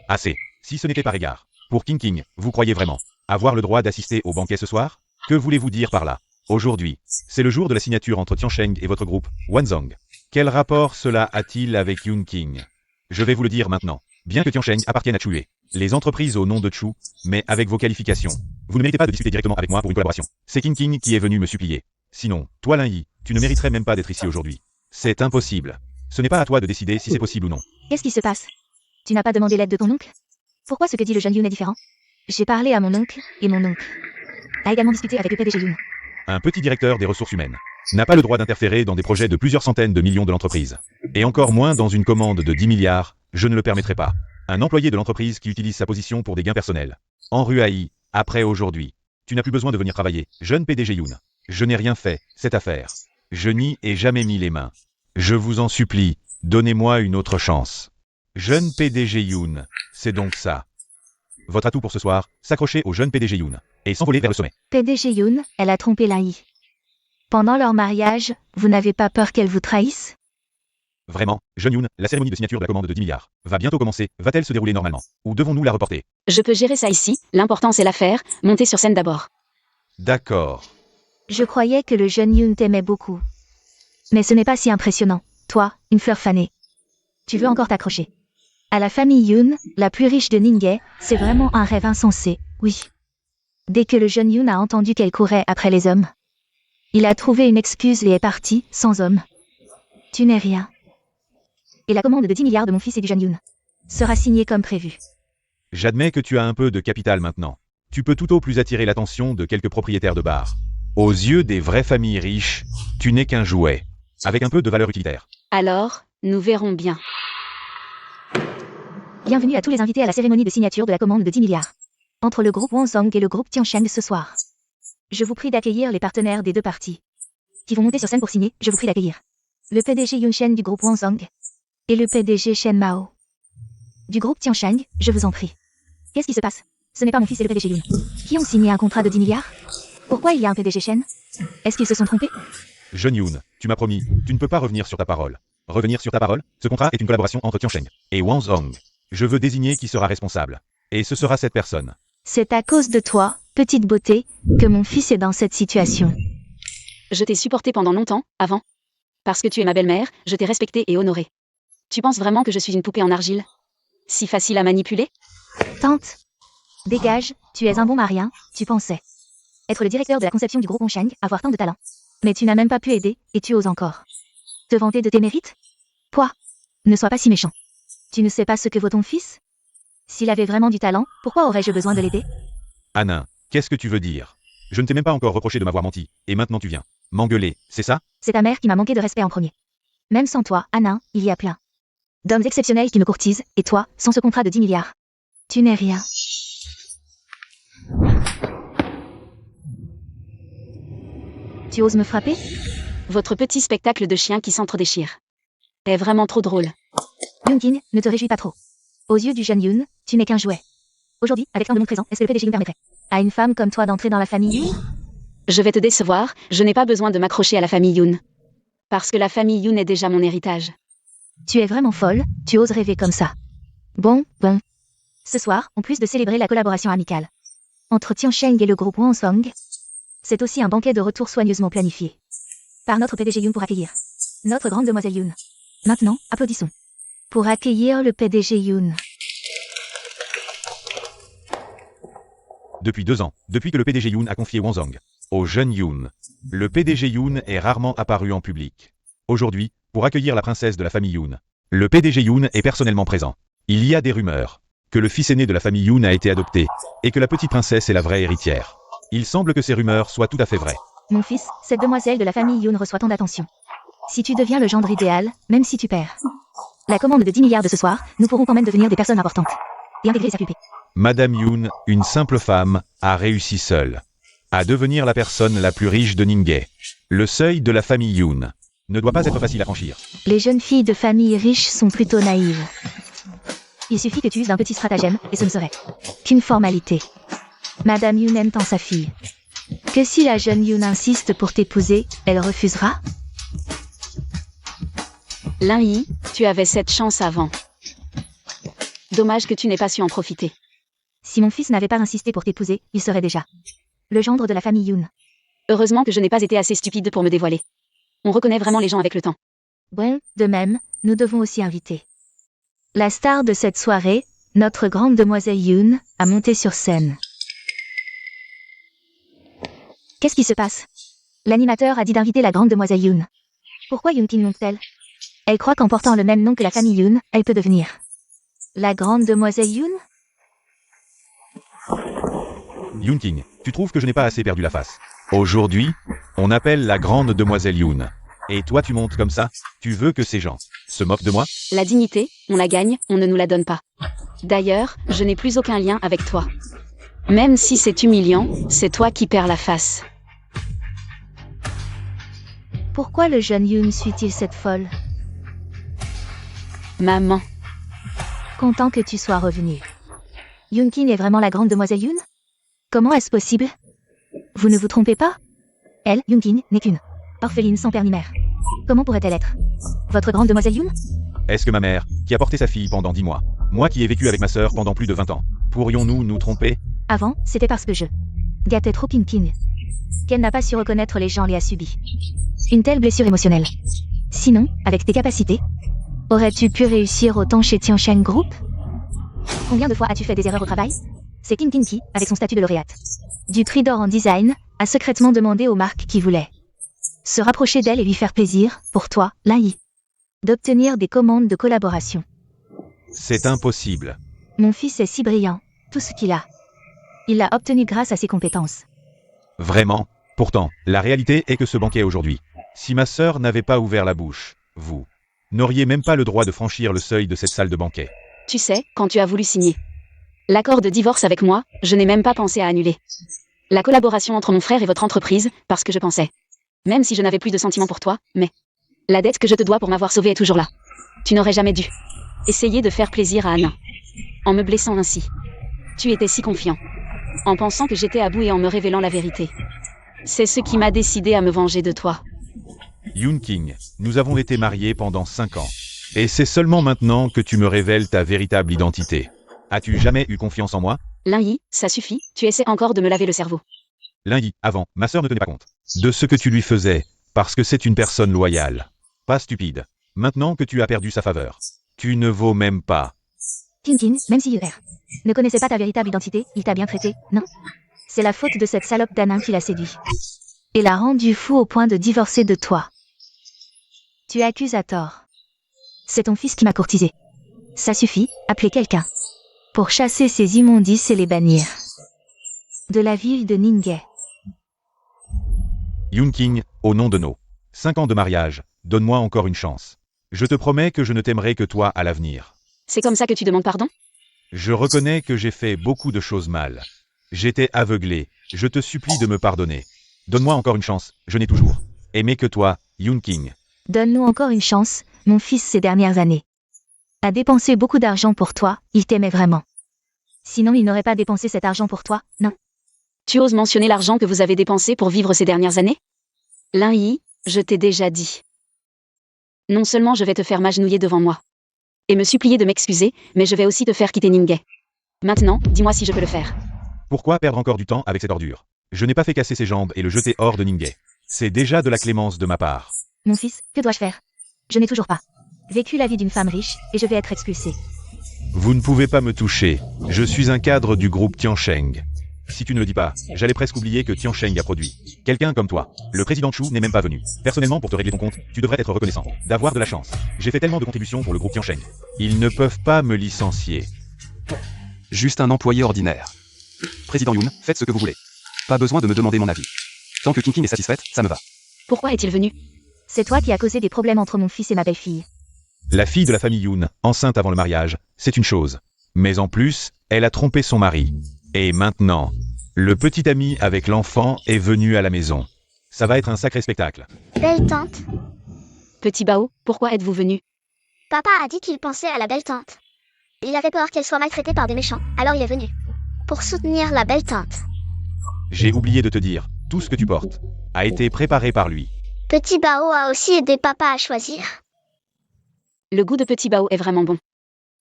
Assez. Si ce n'était par égard. Pour King, vous croyez vraiment avoir le droit d'assister au banquet ce soir? Que voulez-vous dire par là? Aujourd'hui, c'est le jour de la signature entre Tioncheng et votre groupe, Wanzhong. Quel rapport cela a-t-il avec Yoon King? Je vais vous le dire maintenant. Bien que Tioncheng appartienne à Chue, les entreprises au nom de Chu, mais avec vos qualifications, vous ne méritez pas de discuter directement avec moi pour une collaboration. C'est King qui est venu me supplier. Sinon, toi Lin Yi, tu ne mériterais même pas d'être ici aujourd'hui. C'est impossible. Ce n'est pas à toi de décider si c'est possible ou non. Qu'est-ce qui se passe? Tu n'as pas demandé l'aide de ton oncle? Pourquoi ce que dit le jeune Yoon est différent? J'ai parlé à mon oncle, et mon oncle a également discuté avec le PDG Yoon. Un petit directeur des ressources humaines n'a pas le droit d'interférer dans des projets de plusieurs centaines de millions de l'entreprise. Et encore moins dans une commande de 10 milliards, je ne le permettrai pas. Un employé de l'entreprise qui utilise sa position pour des gains personnels. En Ruaï, après aujourd'hui, tu n'as plus besoin de venir travailler, jeune PDG Yoon. Je n'ai rien fait, cette affaire. Je n'y ai jamais mis les mains. Je vous en supplie, donnez-moi une autre chance. Jeune PDG Yoon, c'est donc ça. Votre atout pour ce soir, s'accrocher au jeune PDG Yoon et s'envoler vers le sommet. PDG Yoon, elle a trompé Lin Yi. Pendant leur mariage, vous n'avez pas peur qu'elle vous trahisse? Vraiment, jeune Yoon, la cérémonie de signature de la commande de 10 milliards va bientôt commencer. Va-t-elle se dérouler normalement? Ou devons-nous la reporter? Je peux gérer ça ici, l'important c'est l'affaire, montez sur scène d'abord. D'accord. Je croyais que le jeune Yoon t'aimait beaucoup. Mais ce n'est pas si impressionnant. Toi, une fleur fanée. Tu veux encore t'accrocher. À la famille Yoon, la plus riche de Ninghae, c'est vraiment un rêve insensé, oui. Dès que le jeune Yoon a entendu qu'elle courait après les hommes, il a trouvé une excuse et est parti, sans homme. Tu n'es rien. Et la commande de 10 milliards de mon fils et du jeune Yoon sera signée comme prévu. J'admets que tu as un peu de capital maintenant. Tu peux tout au plus attirer l'attention de quelques propriétaires de bars. Aux yeux des vraies familles riches, tu n'es qu'un jouet, avec un peu de valeur utilitaire. Alors, nous verrons bien. Bienvenue à tous les invités à la cérémonie de signature de la commande de 10 milliards. Entre le groupe Wanzong et le groupe Tiansheng ce soir. Je vous prie d'accueillir les partenaires des deux parties. Qui vont monter sur scène pour signer, je vous prie d'accueillir. Le PDG Yoon Shen du groupe Wanzong. Et le PDG Shen Mao. Du groupe Tiansheng, je vous en prie. Qu'est-ce qui se passe? Ce n'est pas mon fils et le PDG Yoon qui ont signé un contrat de 10 milliards? Pourquoi il y a un PDG Shen? Est-ce qu'ils se sont trompés? Jeune Yoon, tu m'as promis, tu ne peux pas revenir sur ta parole. Revenir sur ta parole? Ce contrat est une collaboration entre Tiansheng et Wanzong. Je veux désigner qui sera responsable. Et ce sera cette personne. C'est à cause de toi, petite beauté, que mon fils est dans cette situation. Je t'ai supporté pendant longtemps, avant. Parce que tu es ma belle-mère, je t'ai respectée et honorée. Tu penses vraiment que je suis une poupée en argile? Si facile à manipuler? Tante. Dégage, tu es un bon marien, tu pensais. Être le directeur de la conception du groupe Hongsheng, avoir tant de talent. Mais tu n'as même pas pu aider, et tu oses encore. Te vanter de tes mérites? Quoi? Ne sois pas si méchant. Tu ne sais pas ce que vaut ton fils? S'il avait vraiment du talent, pourquoi aurais-je besoin de l'aider? Anin, qu'est-ce que tu veux dire? Je ne t'ai même pas encore reproché de m'avoir menti, et maintenant tu viens m'engueuler, c'est ça? C'est ta mère qui m'a manqué de respect en premier. Même sans toi, Anin, il y a plein d'hommes exceptionnels qui me courtisent, et toi, sans ce contrat de 10 milliards. Tu n'es rien. Tu oses me frapper? Votre petit spectacle de chien qui s'entre-déchire est vraiment trop drôle. Yoonkin, ne te réjouis pas trop. Aux yeux du jeune Yoon, tu n'es qu'un jouet. Aujourd'hui, avec tant de monde présent, est-ce que le PDG Yoon permettrait à une femme comme toi d'entrer dans la famille Yoon? Je vais te décevoir, je n'ai pas besoin de m'accrocher à la famille Yoon. Parce que la famille Yoon est déjà mon héritage. Tu es vraiment folle, tu oses rêver comme ça. Bon. Ce soir, en plus de célébrer la collaboration amicale entre Tiansheng et le groupe Wanzong, c'est aussi un banquet de retour soigneusement planifié par notre PDG Yoon pour accueillir notre grande demoiselle Yoon. Maintenant, applaudissons. Pour accueillir le PDG Yoon. Depuis 2 ans, depuis que le PDG Yoon a confié Wanzong au jeune Yoon, le PDG Yoon est rarement apparu en public. Aujourd'hui, pour accueillir la princesse de la famille Yoon, le PDG Yoon est personnellement présent. Il y a des rumeurs que le fils aîné de la famille Yoon a été adopté, et que la petite princesse est la vraie héritière. Il semble que ces rumeurs soient tout à fait vraies. Mon fils, cette demoiselle de la famille Yoon reçoit tant d'attention. Si tu deviens le gendre idéal, même si tu perds la commande de 10 milliards de ce soir, nous pourrons quand même devenir des personnes importantes et intégrer sa pupée. Madame Yoon, une simple femme, a réussi seule à devenir la personne la plus riche de Ninghae. Le seuil de la famille Yoon ne doit pas être facile à franchir. Les jeunes filles de famille riches sont plutôt naïves. Il suffit que tu uses d'un petit stratagème, et ce ne serait qu'une formalité. Madame Yoon aime tant sa fille que si la jeune Yoon insiste pour t'épouser, elle refusera? Lin Yi, tu avais cette chance avant. Dommage que tu n'aies pas su en profiter. Si mon fils n'avait pas insisté pour t'épouser, il serait déjà le gendre de la famille Yoon. Heureusement que je n'ai pas été assez stupide pour me dévoiler. On reconnaît vraiment les gens avec le temps. Bon, de même, nous devons aussi inviter la star de cette soirée, notre grande demoiselle Yoon, à monter sur scène. Qu'est-ce qui se passe? L'animateur a dit d'inviter la grande demoiselle Yoon. Pourquoi Yoonkin monte-t-elle? Elle croit qu'en portant le même nom que la famille Yoon, elle peut devenir la grande demoiselle Yoon? Yoonking, tu trouves que je n'ai pas assez perdu la face? Aujourd'hui, on appelle la grande demoiselle Yoon. Et toi tu montes comme ça? Tu veux que ces gens se moquent de moi? La dignité, on la gagne, on ne nous la donne pas. D'ailleurs, je n'ai plus aucun lien avec toi. Même si c'est humiliant, c'est toi qui perds la face. Pourquoi le jeune Yoon suit-il cette folle? Maman. Content que tu sois revenu. Yoonkin est vraiment la grande demoiselle Yoon? Comment est-ce possible? Vous ne vous trompez pas? Elle, Yoonkin, n'est qu'une orpheline sans père ni mère. Comment pourrait-elle être votre grande demoiselle Yoon? Est-ce que ma mère, qui a porté sa fille pendant 10 mois, moi qui ai vécu avec ma sœur pendant plus de 20 ans, pourrions-nous nous tromper? Avant, c'était parce que je gâtais trop Yoonkin qu'elle n'a pas su reconnaître les gens et a subi une telle blessure émotionnelle. Sinon, avec tes capacités, Aurais-tu pu réussir autant chez Tiansheng Group? Combien de fois as-tu fait des erreurs au travail? C'est King Kinky, avec son statut de lauréate du prix d'or en design, a secrètement demandé aux marques qui voulaient se rapprocher d'elle et lui faire plaisir, pour toi, Lai, d'obtenir des commandes de collaboration. C'est impossible. Mon fils est si brillant, tout ce qu'il a. Il l'a obtenu grâce à ses compétences. Vraiment. Pourtant, la réalité est que ce banquet aujourd'hui, si ma sœur n'avait pas ouvert la bouche, vous n'auriez même pas le droit de franchir le seuil de cette salle de banquet. Tu sais, quand tu as voulu signer l'accord de divorce avec moi, je n'ai même pas pensé à annuler la collaboration entre mon frère et votre entreprise, parce que je pensais, même si je n'avais plus de sentiments pour toi, mais la dette que je te dois pour m'avoir sauvé est toujours là. Tu n'aurais jamais dû essayer de faire plaisir à Anna, en me blessant ainsi. Tu étais si confiant, en pensant que j'étais à bout et en me révélant la vérité. C'est ce qui m'a décidé à me venger de toi. Yoon King, nous avons été mariés pendant 5 ans. Et c'est seulement maintenant que tu me révèles ta véritable identité. As-tu jamais eu confiance en moi? Lin-Yi, ça suffit, tu essaies encore de me laver le cerveau. Lundi, avant, ma sœur ne tenait pas compte de ce que tu lui faisais, parce que c'est une personne loyale. Pas stupide. Maintenant que tu as perdu sa faveur, tu ne vaux même pas. Tintin, même si Yuer ne connaissait pas ta véritable identité, il t'a bien traité, non? C'est la faute de cette salope d'Anna qui l'a séduit et l'a rendu fou au point de divorcer de toi. Tu accuses à tort. C'est ton fils qui m'a courtisé. Ça suffit, appelez quelqu'un pour chasser ces immondices et les bannir de la ville de Ningay. Yoon King, au nom de nos 5 ans de mariage, donne-moi encore une chance. Je te promets que je ne t'aimerai que toi à l'avenir. C'est comme ça que tu demandes pardon? Je reconnais que j'ai fait beaucoup de choses mal. J'étais aveuglé, je te supplie de me pardonner. Donne-moi encore une chance, je n'ai toujours aimé que toi, Yoon King. Donne-nous encore une chance, mon fils ces dernières années a dépensé beaucoup d'argent pour toi, il t'aimait vraiment. Sinon il n'aurait pas dépensé cet argent pour toi, non? Tu oses mentionner l'argent que vous avez dépensé pour vivre ces dernières années? Lin-Yi, je t'ai déjà dit. Non seulement je vais te faire m'agenouiller devant moi et me supplier de m'excuser, mais je vais aussi te faire quitter Ningay. Maintenant, dis-moi si je peux le faire. Pourquoi perdre encore du temps avec cette ordure? Je n'ai pas fait casser ses jambes et le jeter hors de Ningay. C'est déjà de la clémence de ma part. Mon fils, que dois-je faire? Je n'ai toujours pas vécu la vie d'une femme riche, et je vais être expulsée. Vous ne pouvez pas me toucher. Je suis un cadre du groupe Tiansheng. Si tu ne le dis pas, j'allais presque oublier que Tiansheng a produit quelqu'un comme toi. Le président Chu n'est même pas venu. Personnellement, pour te régler ton compte, tu devrais être reconnaissant d'avoir de la chance. J'ai fait tellement de contributions pour le groupe Tiansheng. Ils ne peuvent pas me licencier. Juste un employé ordinaire. Président Yoon, faites ce que vous voulez. Pas besoin de me demander mon avis. Tant que Kinkin est satisfaite, ça me va. Pourquoi est-il venu? C'est toi qui as causé des problèmes entre mon fils et ma belle-fille. La fille de la famille Yoon, enceinte avant le mariage, c'est une chose. Mais en plus, elle a trompé son mari. Et maintenant, le petit ami avec l'enfant est venu à la maison. Ça va être un sacré spectacle. Belle tante. Petit Bao, pourquoi êtes-vous venu? Papa a dit qu'il pensait à la belle tante. Il avait peur qu'elle soit maltraitée par des méchants, alors il est venu. Pour soutenir la belle tante. J'ai oublié de te dire, tout ce que tu portes a été préparé par lui. Petit Bao a aussi aidé papa à choisir. Le goût de Petit Bao est vraiment bon.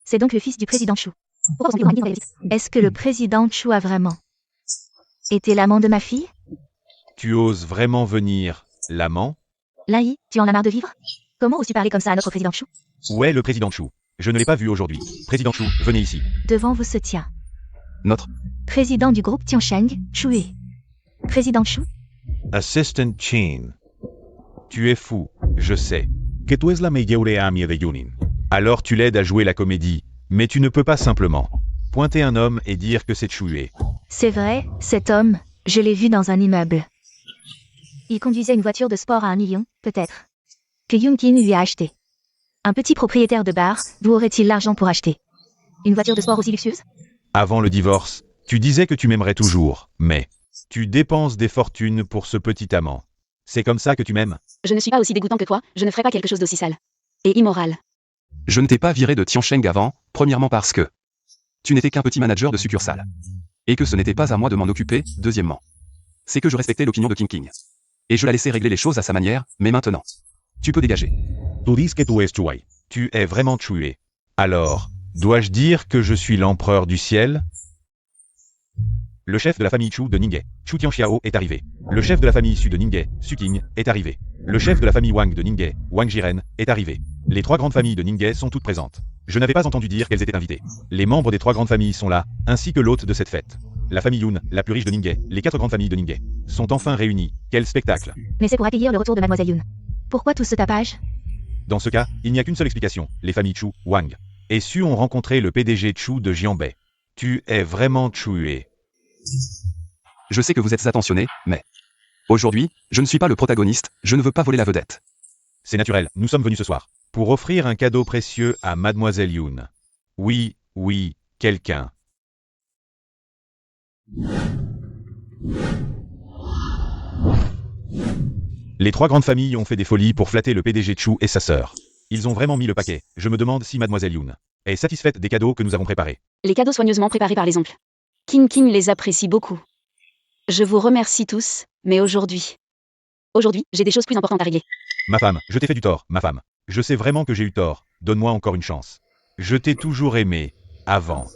C'est donc le fils du président Chu. Est-ce que le président Chu a vraiment été l'amant de ma fille? Tu oses vraiment venir, l'amant? Lai, tu en as marre de vivre? Comment oses-tu parler comme ça à notre président Chu? Où est le président Chu? Je ne l'ai pas vu aujourd'hui. Président Chu, venez ici. Devant vous se tient Notre président du groupe Tiansheng, Chu Yi. Président Chu? Assistant Chin. Tu es fou, je sais. Que tu es la meilleure amie de Yunin. Alors tu l'aides à jouer la comédie, mais tu ne peux pas simplement pointer un homme et dire que c'est Choué. C'est vrai, cet homme, je l'ai vu dans un immeuble. Il conduisait une voiture de sport à 1 million, peut-être, que Yoon-Kin lui a acheté. Un petit propriétaire de bar, d'où aurait-il l'argent pour acheter une voiture de sport aussi luxueuse? Avant le divorce, tu disais que tu m'aimerais toujours, mais tu dépenses des fortunes pour ce petit amant. C'est comme ça que tu m'aimes? Je ne suis pas aussi dégoûtant que toi, je ne ferai pas quelque chose d'aussi sale et immoral. Je ne t'ai pas viré de Tiansheng avant, premièrement parce que tu n'étais qu'un petit manager de succursale. Et que ce n'était pas à moi de m'en occuper, deuxièmement. C'est que je respectais l'opinion de King. Et je la laissais régler les choses à sa manière, mais maintenant, tu peux dégager. Tu dis que tu es Choué. Tu es vraiment Choué. Alors, dois-je dire que je suis l'empereur du ciel? Le chef de la famille Chu de Ningay, Chu Tianxiao, est arrivé. Le chef de la famille Su de Ningay, Su King, est arrivé. Le chef de la famille Wang de Ningay, Wang Jiren, est arrivé. Les 3 grandes familles de Ningay sont toutes présentes. Je n'avais pas entendu dire qu'elles étaient invitées. Les membres des 3 grandes familles sont là, ainsi que l'hôte de cette fête. La famille Yoon, la plus riche de Ningay, les 4 grandes familles de Ningay, sont enfin réunies. Quel spectacle! Mais c'est pour accueillir le retour de Mademoiselle Yoon. Pourquoi tout ce tapage? Dans ce cas, il n'y a qu'une seule explication. Les familles Chu, Wang et Su ont rencontré le PDG Chu de Jianbei. Tu es vraiment Chué. Je sais que vous êtes attentionné, mais... Aujourd'hui, je ne suis pas le protagoniste, je ne veux pas voler la vedette. C'est naturel, nous sommes venus ce soir pour offrir un cadeau précieux à Mademoiselle Yoon. Oui, quelqu'un. Les 3 grandes familles ont fait des folies pour flatter le PDG Chu et sa sœur. Ils ont vraiment mis le paquet. Je me demande si Mademoiselle Yoon est satisfaite des cadeaux que nous avons préparés. Les cadeaux soigneusement préparés par les oncles. King King les apprécie beaucoup. Je vous remercie tous, mais aujourd'hui, j'ai des choses plus importantes à régler. Ma femme, je t'ai fait du tort, ma femme. Je sais vraiment que j'ai eu tort. Donne-moi encore une chance. Je t'ai toujours aimé. Avant.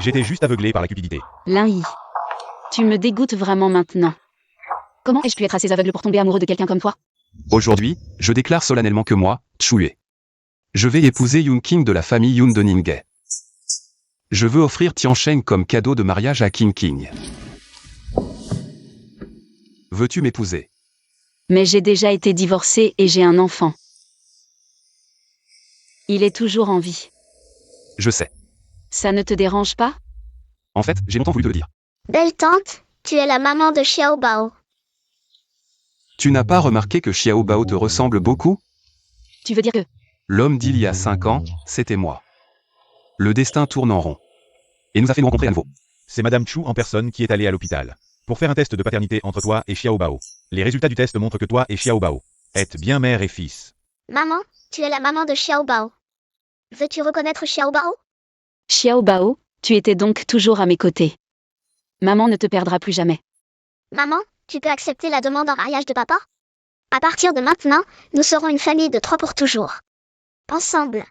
J'étais juste aveuglé par la cupidité. Lin Yi, tu me dégoûtes vraiment maintenant. Comment ai-je pu être assez aveugle pour tomber amoureux de quelqu'un comme toi? Aujourd'hui, je déclare solennellement que moi, Chué, je vais épouser Yoon King de la famille Yoon de Ningay. Je veux offrir Tiansheng comme cadeau de mariage à King King. Veux-tu m'épouser? Mais j'ai déjà été divorcée et j'ai un enfant. Il est toujours en vie. Je sais. Ça ne te dérange pas? En fait, j'ai longtemps voulu te le dire. Belle tante, tu es la maman de Xiao Bao. Tu n'as pas remarqué que Xiao Bao te ressemble beaucoup? Tu veux dire que... L'homme d'il y a 5 ans, c'était moi. Le destin tourne en rond. Et nous a fait nous rencontrer à nouveau. C'est Madame Chu en personne qui est allée à l'hôpital pour faire un test de paternité entre toi et Xiao Bao. Les résultats du test montrent que toi et Xiao Bao êtes bien mère et fils. Maman, tu es la maman de Xiao Bao. Veux-tu reconnaître Xiao Bao? Xiao Bao, tu étais donc toujours à mes côtés. Maman ne te perdra plus jamais. Maman, tu peux accepter la demande en mariage de papa? À partir de maintenant, nous serons une famille de 3 pour toujours. Ensemble.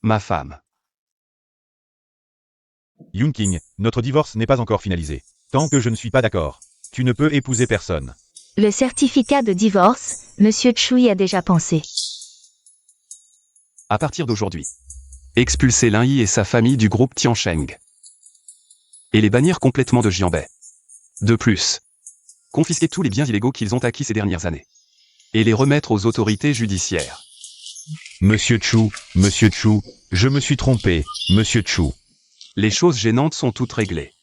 Ma femme. Yoon King, notre divorce n'est pas encore finalisé. Tant que je ne suis pas d'accord, tu ne peux épouser personne. Le certificat de divorce, Monsieur Chu y a déjà pensé. À partir d'aujourd'hui, expulser Lin Yi et sa famille du groupe Tiansheng. Et les bannir complètement de Jianbei. De plus, confisquer tous les biens illégaux qu'ils ont acquis ces dernières années. Et les remettre aux autorités judiciaires. Monsieur Chu, je me suis trompé, Monsieur Chu. Les choses gênantes sont toutes réglées.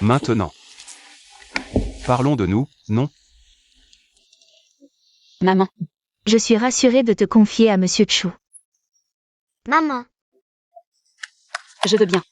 Maintenant, parlons de nous, non? Maman, Je suis rassurée de te confier à Monsieur Chu. Maman. je veux bien.